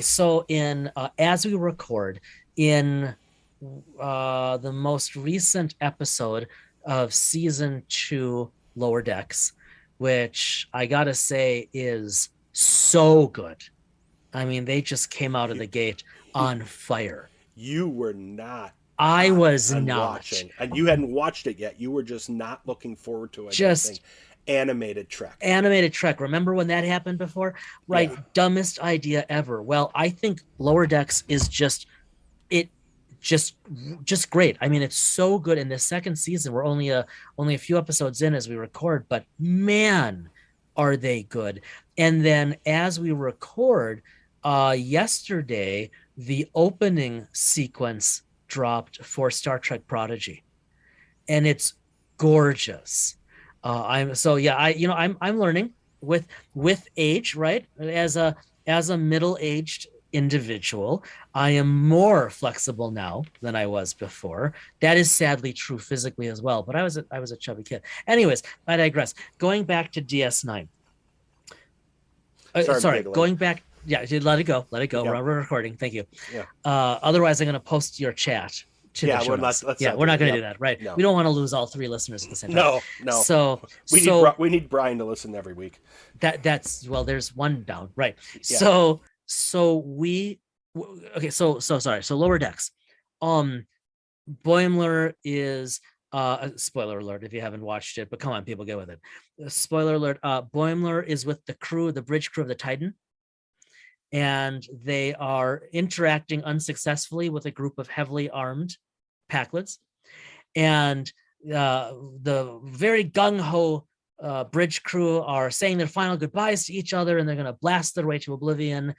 So in as we record in the most recent episode of season 2, Lower Decks, which I gotta say is so good. I mean, they just came out of the gate on fire. You were not. I was not watching, and you hadn't watched it yet. You were just not looking forward to it. Just animated Trek. Remember when that happened before? Right. Yeah. Dumbest idea ever. Well, I think Lower Decks is just great. I mean, it's so good. In the second season, we're only a few episodes in as we record, but man, are they good. And then as we record, yesterday, the opening sequence dropped for Star Trek Prodigy, and it's gorgeous. I'm learning with age, right? As a middle-aged individual. I am more flexible now than I was before. That is sadly true physically as well, but I was a chubby kid. Anyways, I digress. Going back to DS9. Sorry, I'm Sorry, giggling. going back. Yeah, let it go. Let it go. Yeah. We're recording. Thank you. Yeah. Otherwise, I'm going to post your chat to the show notes. Let's Yeah, not we're do not it. going to Yep. do that, right? No. We don't want to lose all three listeners at the same time. No. So We need Brian to listen every week. that's well, there's one down, right? Yeah. So sorry. So Lower Decks. Boimler is spoiler alert if you haven't watched it, but come on, people, get with it. Spoiler alert. Boimler is with the crew, the bridge crew of the Titan, and they are interacting unsuccessfully with a group of heavily armed Packlets, and the very gung-ho bridge crew are saying their final goodbyes to each other, and they're going to blast their way to oblivion.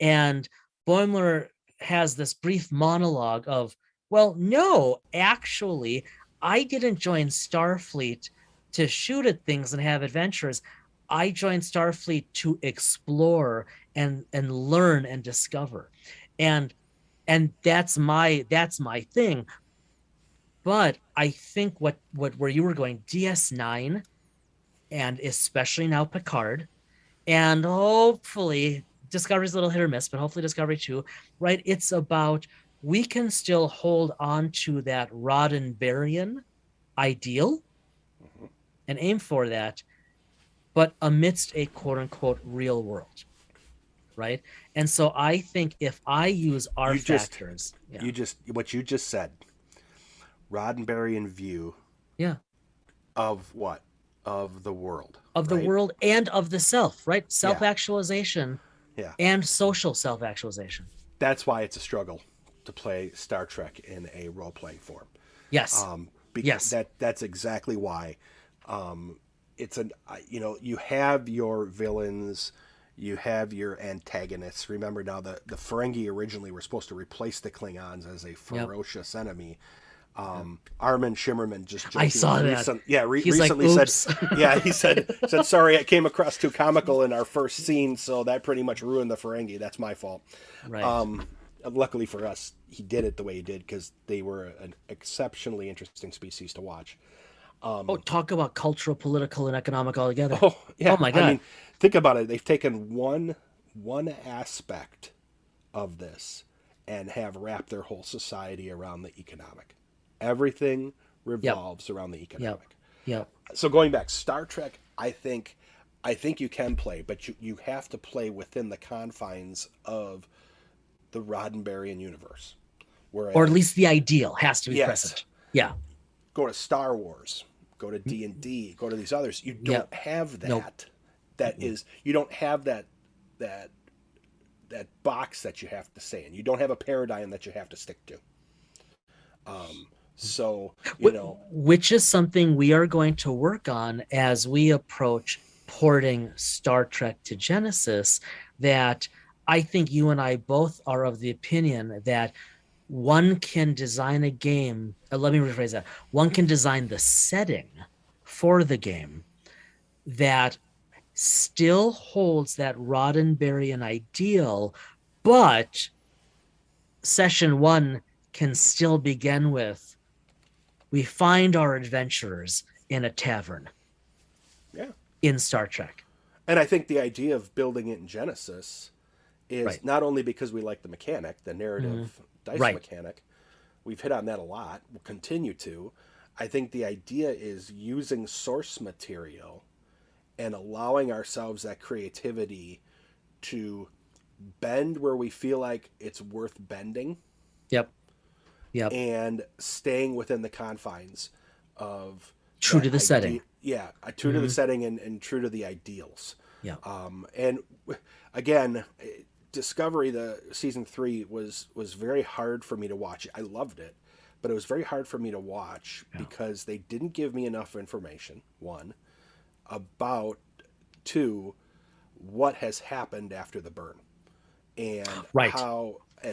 And Boimler has this brief monologue of, well, no, actually, I didn't join Starfleet to shoot at things and have adventures. I joined Starfleet to explore and learn and discover. And that's my thing. But I think what where you were going, DS9, and especially now Picard, and hopefully Discovery's a little hit or miss, but hopefully Discovery too, right? It's about, we can still hold on to that Roddenberryan ideal and aim for that, but amidst a quote unquote real world, right? And so I think if I use our factors, what you just said, Roddenberryan view, of what? Of the world. Of the world and of the self, right? Self-actualization and social self-actualization. That's why it's a struggle to play Star Trek in a role-playing form. Yes. Because that's exactly why. It's you have your villains, you have your antagonists. Remember now, the Ferengi originally were supposed to replace the Klingons as a ferocious enemy. Armin Shimmerman just I saw that. Recently said, he said, sorry, I came across too comical in our first scene, so that pretty much ruined the Ferengi. That's my fault. Right. Luckily for us, he did it the way he did, because they were an exceptionally interesting species to watch. Talk about cultural, political, and economic all together. Oh, yeah. Oh my God. I mean, think about it. They've taken one aspect of this and have wrapped their whole society around the economic. Everything revolves around the economic. Yep. So going back, Star Trek, I think you can play, but you have to play within the confines of the Roddenberryan universe. Or at least the ideal has to be present. Yeah. Go to Star Wars, go to D&D, go to these others. You don't have that. Nope. You don't have that box that you have to stay in. You don't have a paradigm that you have to stick to. Which is something we are going to work on as we approach porting Star Trek to Genesis, that I think you and I both are of the opinion that one can design a game. Let me rephrase that. One can design the setting for the game that still holds that Roddenberryan ideal, but session one can still begin with, we find our adventurers in a tavern. Yeah. In Star Trek. And I think the idea of building it in Genesis is not only because we like the mechanic, the narrative dice mechanic. We've hit on that a lot. We'll continue to. I think the idea is using source material and allowing ourselves that creativity to bend where we feel like it's worth bending. Yep. And staying within the confines of true to the setting. Yeah, true to the setting and true to the ideals. Yeah. And again, Discovery, the season 3 was very hard for me to watch. I loved it, but it was very hard for me to watch because they didn't give me enough information. One, about what has happened after the burn, and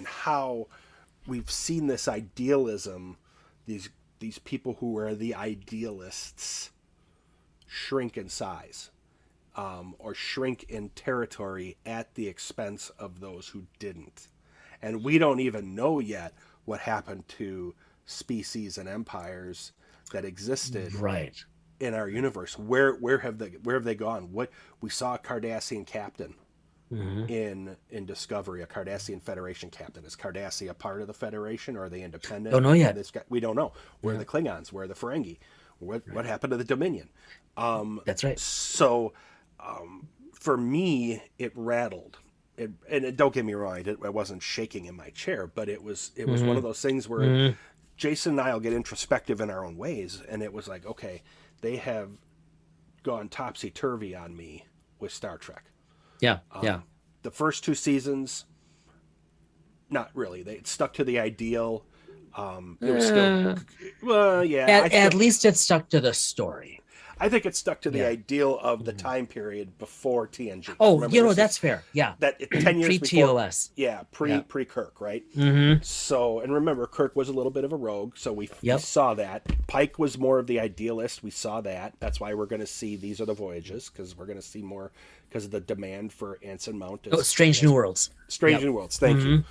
how we've seen this idealism, these people who are the idealists shrink in size. or shrink in territory at the expense of those who didn't. And we don't even know yet what happened to species and empires that existed Right. in our universe. Where have they gone? What we saw a Cardassian captain in Discovery, a Cardassian Federation captain. Is Cardassia a part of the Federation, or are they independent? Don't know yet. We don't know. Where are the Klingons? Where are the Ferengi? What happened to the Dominion? That's right. So, for me, it rattled. Don't get me wrong, I wasn't shaking in my chair, but it was one of those things where Jason and I will get introspective in our own ways, and it was like, okay, they have gone topsy-turvy on me with Star Trek. Yeah. The first 2 seasons, not really. They stuck to the ideal. It was still, well, yeah. At least it stuck to the story. I think it stuck to the ideal of the time period before TNG. Oh, Remember, that's fair. Yeah. That 10 years Pre-TOS. before. Yeah, pre-Kirk, right? Mm-hmm. So, and remember, Kirk was a little bit of a rogue, so we saw that. Pike was more of the idealist. We saw that. That's why we're going to see These Are the Voyages, because we're going to see more, because of the demand for Anson Mount. Strange New Worlds. Strange New Worlds. Thank you.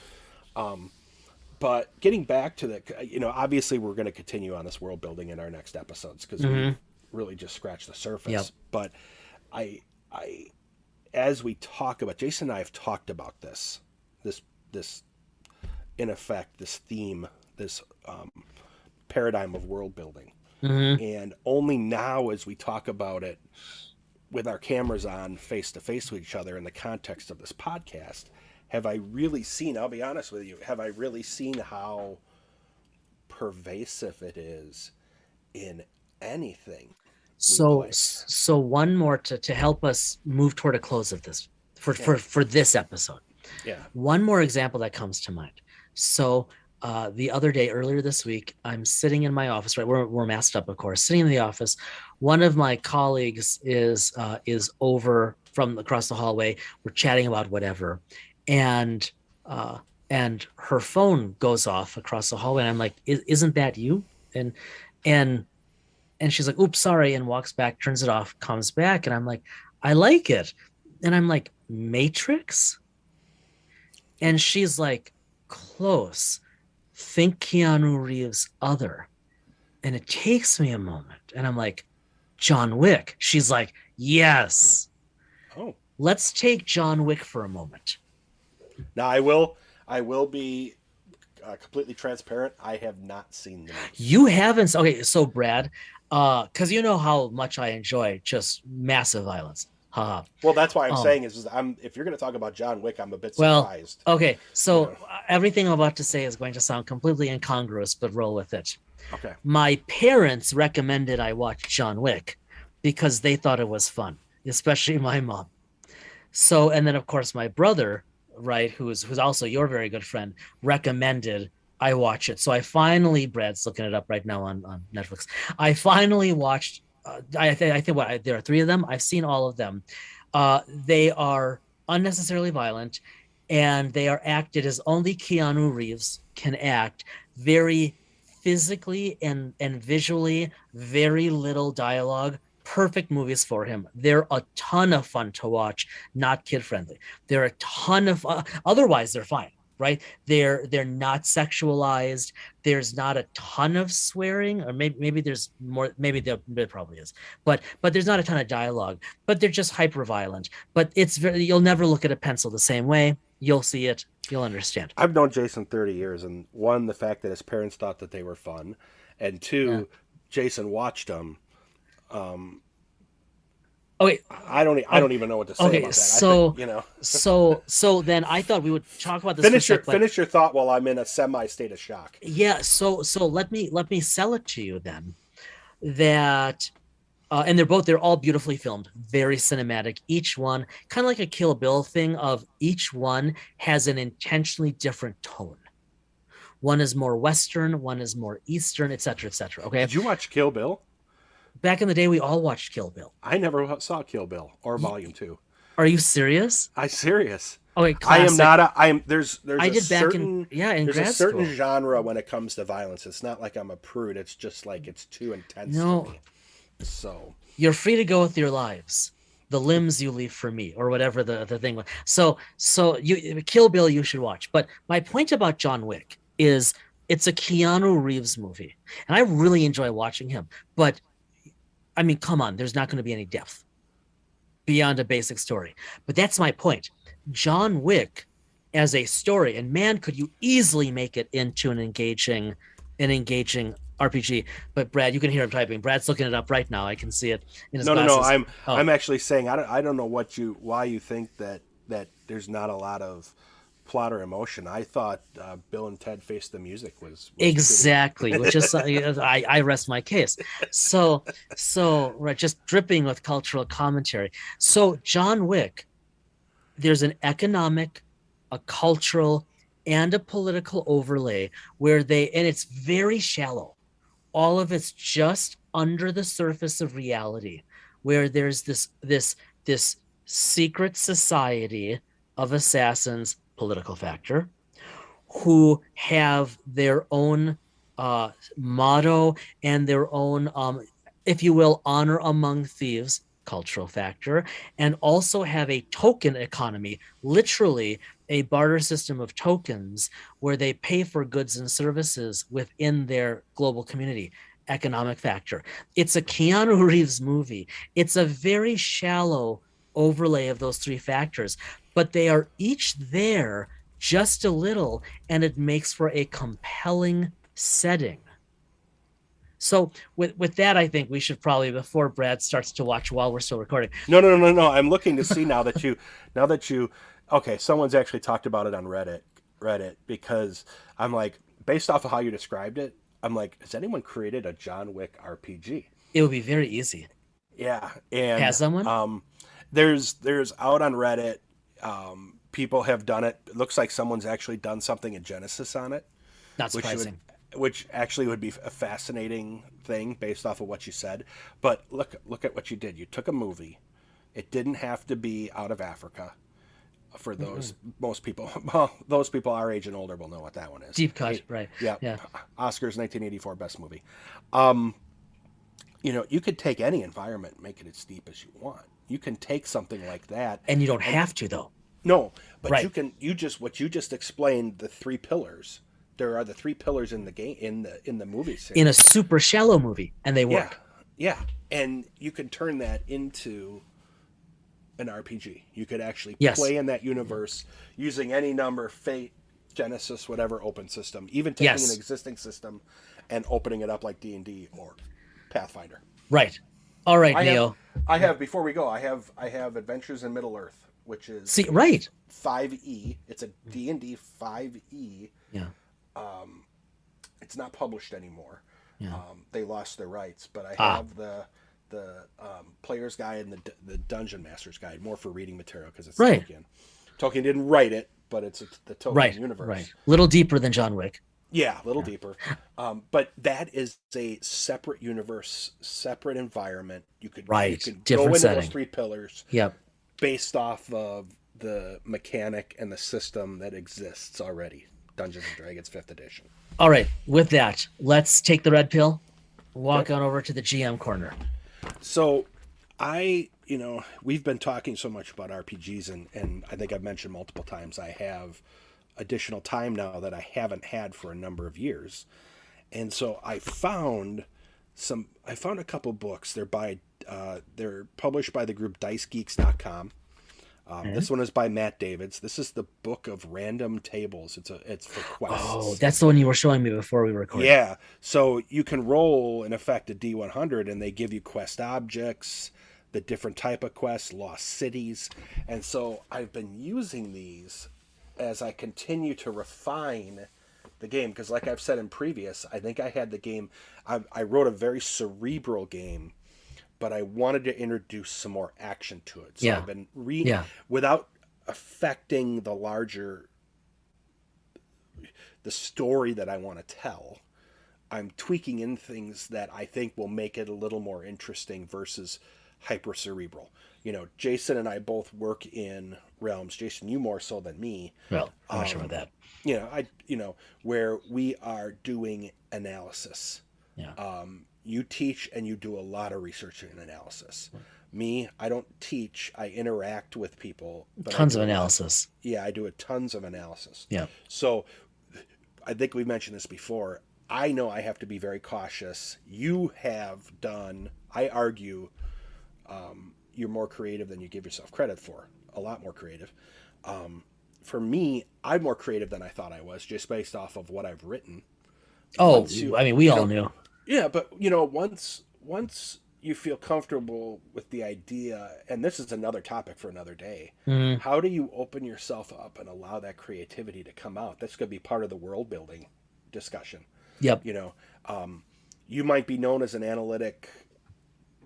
But getting back to obviously we're going to continue on this world building in our next episodes, because we really just scratched the surface. Yep. But I, as we talk about, Jason and I have talked about this in effect, this theme, this paradigm of world building. And only now, as we talk about it with our cameras on face to face with each other in the context of this podcast, have I really seen, I'll be honest with you, have I really seen how pervasive it is in anything? So one more to help us move toward a close of this for this episode. Yeah. One more example that comes to mind. So the other day, earlier this week, I'm sitting in my office, right? We're masked up, of course, sitting in the office. One of my colleagues is over from across the hallway. We're chatting about whatever. And her phone goes off across the hallway. And I'm like, isn't that you? And she's like, oops, sorry, and walks back, turns it off, comes back, and I'm like, I like it. And I'm like, Matrix? And she's like, close. Think Keanu Reeves' Other. And it takes me a moment. And I'm like, John Wick. She's like, yes. Oh. Let's take John Wick for a moment. Now, I will be completely transparent. I have not seen the movie. You haven't? Okay, so Brad, because you know how much I enjoy just massive violence. Haha. Well, that's why I'm saying is if you're going to talk about John Wick, I'm a bit surprised. Okay, so everything I'm about to say is going to sound completely incongruous, but roll with it. Okay. My parents recommended I watch John Wick because they thought it was fun, especially my mom. So, and then of course my brother, right, who's also your very good friend, recommended I watch it. So I finally, Brad's looking it up right now on Netflix. I finally watched. I think there are 3 of them. I've seen all of them. They are unnecessarily violent, and they are acted as only Keanu Reeves can act. Very physically and visually, very little dialogue. Perfect movies for him. They're a ton of fun to watch, not kid friendly. They're a ton of otherwise they're fine, right? They're not sexualized. There's not a ton of swearing, or maybe there's more. Maybe there probably is, but there's not a ton of dialogue. But they're just hyper violent. But it's you'll never look at a pencil the same way. You'll see it. You'll understand. I've known Jason 30 years, and one, the fact that his parents thought that they were fun, and 2, Jason watched them. Okay. I don't even know what to say about that. So I think, so then I thought we would talk about this. Finish your thought while I'm in a semi state of shock. Yeah. So let me sell it to you then. That, and they're all beautifully filmed, very cinematic. Each one kind of like a Kill Bill thing. Of each one has an intentionally different tone. One is more Western, one is more Eastern, etc., etc. Okay. Did you watch Kill Bill? Back in the day, we all watched Kill Bill. I never saw Kill Bill or Volume 2. Are you serious? I'm serious. Okay, classic. I am not. I am. There's I a did back certain in there's grad a certain school. genre when it comes to violence. It's not like I'm a prude. It's just like it's too intense. No. To me. So You're free to go with your lives. the limbs you leave for me, or whatever the thing was. So you Kill Bill you should watch. But my point about John Wick is it's a Keanu Reeves movie, and I really enjoy watching him. But I mean, come on, there's not going to be any depth beyond a basic story. But that's my point. John Wick as a story, and man, could you easily make it into an engaging RPG. But Brad, you can hear him typing. Brad's looking it up right now. I can see it in his glasses. No. I'm actually saying I don't know why you think that there's not a lot of plot or emotion. I thought Bill and Ted Face the Music was exactly, which is I rest my case. So right, just dripping with cultural commentary. So John Wick, there's an economic, a cultural, and a political overlay where and it's very shallow. All of it's just under the surface of reality, where there's this secret society of assassins, political factor, who have their own motto and their own, if you will, honor among thieves, cultural factor, and also have a token economy, literally a barter system of tokens where they pay for goods and services within their global community, economic factor. It's a Keanu Reeves movie. It's a very shallow overlay of those three factors, but they are each there just a little, and it makes for a compelling setting. So with that, I think we should probably, before Brad starts to watch while we're still recording. No. I'm looking to see now that you okay, someone's actually talked about it on Reddit, because I'm like, based off of how you described it, I'm like, has anyone created a John Wick RPG? It would be very easy. Yeah. And has someone? There's out on Reddit, people have done it. It looks like someone's actually done something in Genesis on it. Not surprising. Which actually would be a fascinating thing based off of what you said. But look at what you did. You took a movie. It didn't have to be out of Africa. For those, most people, well, those people our age and older will know what that one is. Deep Cut, right? Yeah. Oscars 1984 best movie. You could take any environment and make it as deep as you want. You can take something like that, and you don't have to, though. No, but right. What you just explained, the three pillars. There are the three pillars in the game, in the movie series. In a super shallow movie, and they work. Yeah, and you can turn that into an RPG. You could actually play in that universe using any number, Fate, Genesis, whatever open system. Even taking an existing system and opening it up like D&D or Pathfinder. Right. All right, Neo. I have before we go. I have Adventures in Middle Earth, which is 5e. It's a D&D 5e. Yeah. It's not published anymore. Yeah. They lost their rights, but I have the player's guide and the dungeon master's guide, more for reading material because it's Tolkien. Tolkien didn't write it, but it's the Tolkien universe. Right. Little deeper than John Wick. Yeah, a little deeper. But that is a separate universe, separate environment. You could go into those three pillars. Yep. Based off of the mechanic and the system that exists already. Dungeons and Dragons 5th edition. All right. With that, let's take the red pill, walk on over to the GM corner. So we've been talking so much about RPGs, and I think I've mentioned multiple times I have additional time now that I haven't had for a number of years. And so I found a couple books. They're published by the group dicegeeks.com. This one is by Matt Davids. This is the Book of Random Tables. It's for quests. Oh, that's the one you were showing me before we recorded. Yeah. So you can roll, in effect, a D100, and they give you quest objects, the different type of quests, lost cities. And so I've been using these as I continue to refine the game. Because like I've said in previous, I think I had the game, I wrote a very cerebral game, but I wanted to introduce some more action to it. So I've been without affecting the story that I want to tell. I'm tweaking in things that I think will make it a little more interesting versus hyper cerebral. Jason and I both work in realms. Jason, you more so than me. Well, I'm not sure about that. Where we are doing analysis. Yeah. You teach and you do a lot of research and analysis. Me, I don't teach. I interact with people, but I Tons do of a lot. analysis. Yeah, I do a tons of analysis. Yeah. So I think we mentioned this before. I know I have to be very cautious. You have done, I argue, you're more creative than you give yourself credit for. A lot more creative. For me, I'm more creative than I thought I was, just based off of what I've written. Oh, Once you, I mean, we you all know, knew. yeah, but once you feel comfortable with the idea, and this is another topic for another day. Mhm. How do you open yourself up and allow that creativity to come out? That's going to be part of the world building discussion. Yep. You know, um, you might be known as an analytic,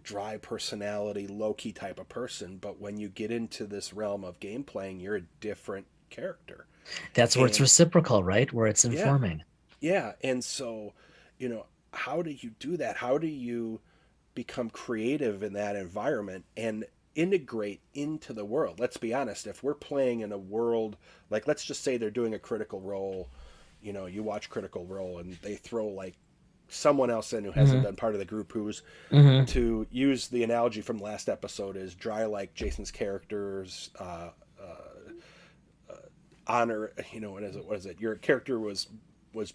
dry personality, low key type of person, but when you get into this realm of game playing, you're a different character. That's where it's And reciprocal, right? Where it's yeah, informing. yeah. And so, you know, how do you do that? How do you become creative in that environment and integrate into the world? Let's be honest, if we're playing in a world, like let's just say they're doing a critical role, you watch critical role and they throw like someone else in who hasn't Hmm. been part of the group, who's, Hmm. to use the analogy from the last episode, is dry like Jason's character's honor. What is it, your character was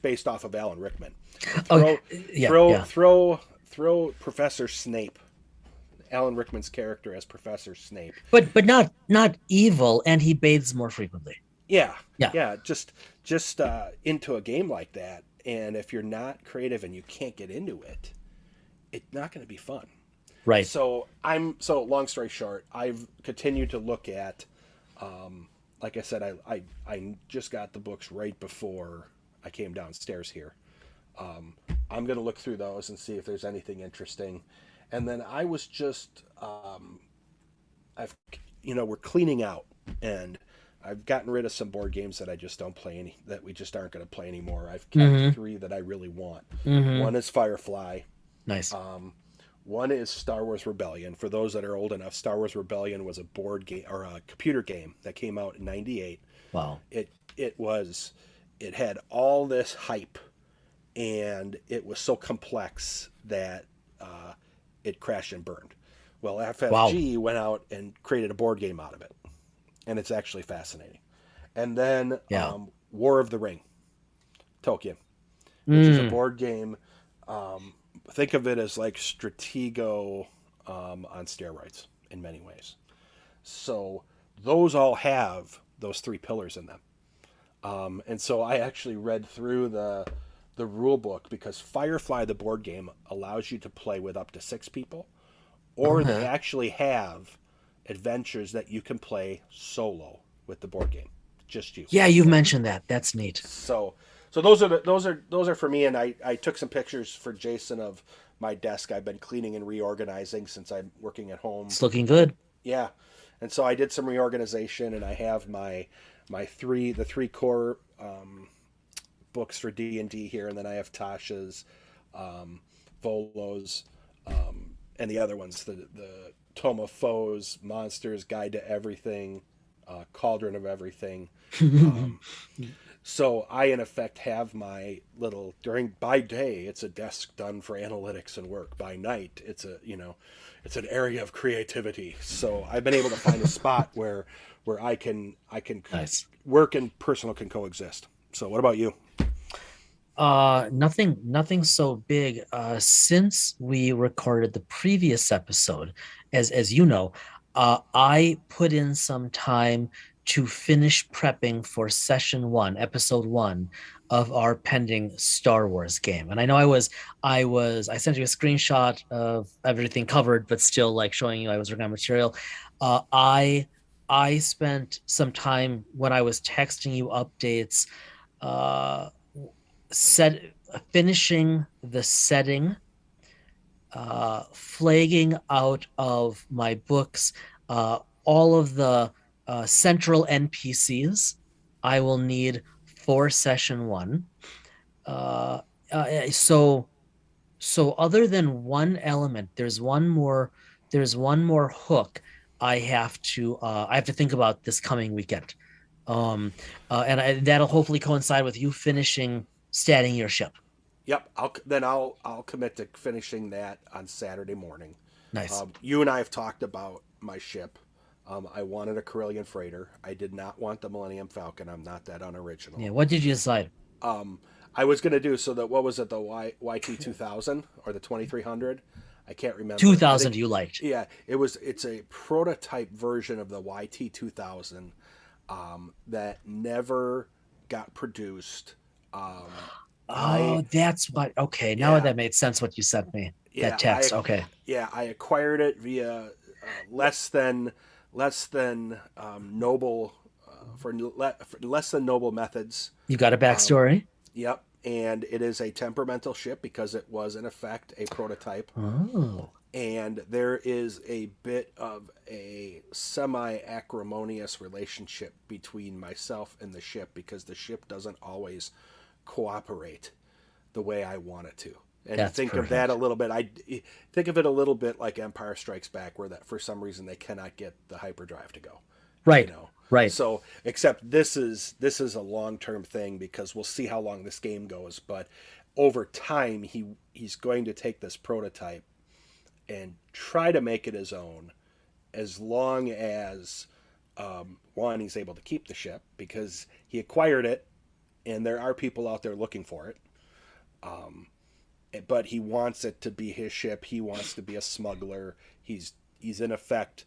based off of Alan Rickman. Oh, throw yeah, throw yeah. throw throw Professor Snape, Alan Rickman's character, as Professor Snape. But not evil, and he bathes more frequently. Yeah, Yeah, yeah, just into a game like that, and if you're not creative and you can't get into it, it's not going to be fun. right. So long story short, I've continued to look at, like I said, I just got the books right before I came downstairs here. I'm going to look through those and see if there's anything interesting. And then I was just, I've, we're cleaning out, and I've gotten rid of some board games that I just don't play that we just aren't going to play anymore. I've kept Hmm. three that I really want. Hmm. One is Firefly. Nice. One is Star Wars Rebellion. For those that are old enough, Star Wars Rebellion was a board game or a computer game that came out in '98. Wow. It had all this hype, and it was so complex that it crashed and burned. Well, Wow. FFG went out and created a board game out of it, and it's actually fascinating. And then Yeah. War of the Ring, Tolkien, which is a Mm. board game. Think of it as like Stratego on steroids in many ways. So those all have those three pillars in them. And so I actually read through the rule book, because Firefly, the board game, allows you to play with up to 6 people, or they Okay. actually have adventures that you can play solo with the board game, just you. Yeah, you've mentioned that. That's neat. So those are for me, and I took some pictures for Jason of my desk. I've been cleaning and reorganizing since I'm working at home. It's looking good. Yeah, and so I did some reorganization, and I have the three core books for D&D here, and then I have Tasha's, Volo's, and the other ones, the Tome of Foes, Monsters, Guide to Everything, Cauldron of Everything. So I, in effect, have my little, by day, it's a desk done for analytics and work. By night, it's an area of creativity. So I've been able to find a spot where I can Nice. work and personal can coexist. So what about you? Nothing so big. Since we recorded the previous episode, as you know, I put in some time to finish prepping for session one, episode one of our pending Star Wars game. And I know I sent you a screenshot of everything covered, but still like showing you I was working on material. Uh, I I spent some time when I was texting you updates, uh, set finishing the setting, flagging out of my books all of the central NPCs I will need for session one. Uh, so other than one element, there's one more hook I have to think about this coming weekend. That'll hopefully coincide with you finishing statting your ship. Yep, I'll commit to finishing that on Saturday morning. Nice. You and I have talked about my ship. I wanted a Carillion freighter. I did not want the Millennium Falcon. I'm not that unoriginal. Yeah. What did you decide? I was going to do so that what was it, the YT 2000 or the 2300? I can't remember. 2000 you liked. Yeah, it's a prototype version of the YT 2000 that never got produced. That's what. Okay, now that made sense. What you sent me. Yeah, that text. Okay. Yeah, I acquired it via less than noble for less than noble methods. You got a backstory. Yep, and it is a temperamental ship because it was in effect a prototype. Oh. And there is a bit of a semi-acrimonious relationship between myself and the ship because the ship doesn't always cooperate the way I want it to. And That's think perfect. of that a little bit. I think of it a little bit like Empire Strikes Back, where that for some reason they cannot get the hyperdrive to go. Right. You know? Right. So, except this is a long-term thing because we'll see how long this game goes. But over time, he's going to take this prototype and try to make it his own, as long as one, he's able to keep the ship because he acquired it, and there are people out there looking for it. But he wants it to be his ship. He wants to be a smuggler. He's in effect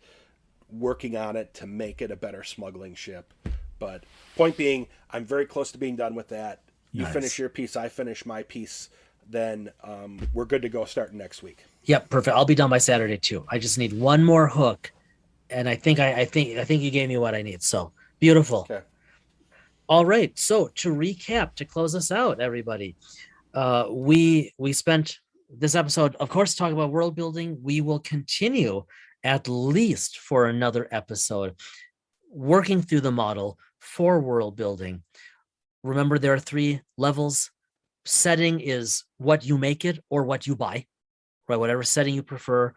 working on it to make it a better smuggling ship. But point being, I'm very close to being done with that. You Nice. finish your piece, I finish my piece. Then we're good to go starting next week. Yep, perfect. I'll be done by Saturday too. I just need one more hook, and I think you gave me what I need. So beautiful. Okay. All right. So to recap, to close us out, everybody, we spent this episode, of course, talking about world building. We will continue at least for another episode, working through the model for world building. Remember, there are 3 levels. Setting is what you make it or what you buy, right? Whatever setting you prefer.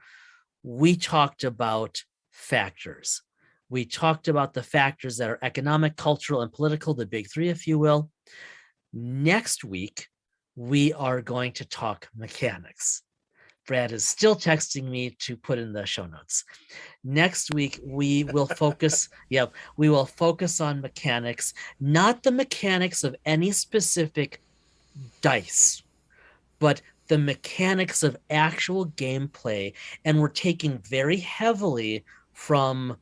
We talked about factors. We talked about the factors that are economic, cultural, and political, the big 3, if you will. Next week, we are going to talk mechanics. Brad is still texting me to put in the show notes. Next week, we will focus, we will focus on mechanics, not the mechanics of any specific dice, but the mechanics of actual gameplay. And we're taking very heavily from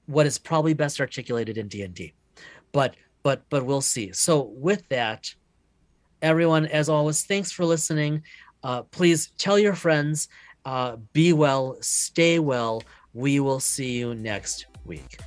what is probably best articulated in D&D. But we'll see. So with that, everyone, as always, thanks for listening. Please tell your friends, be well, stay well. We will see you next week.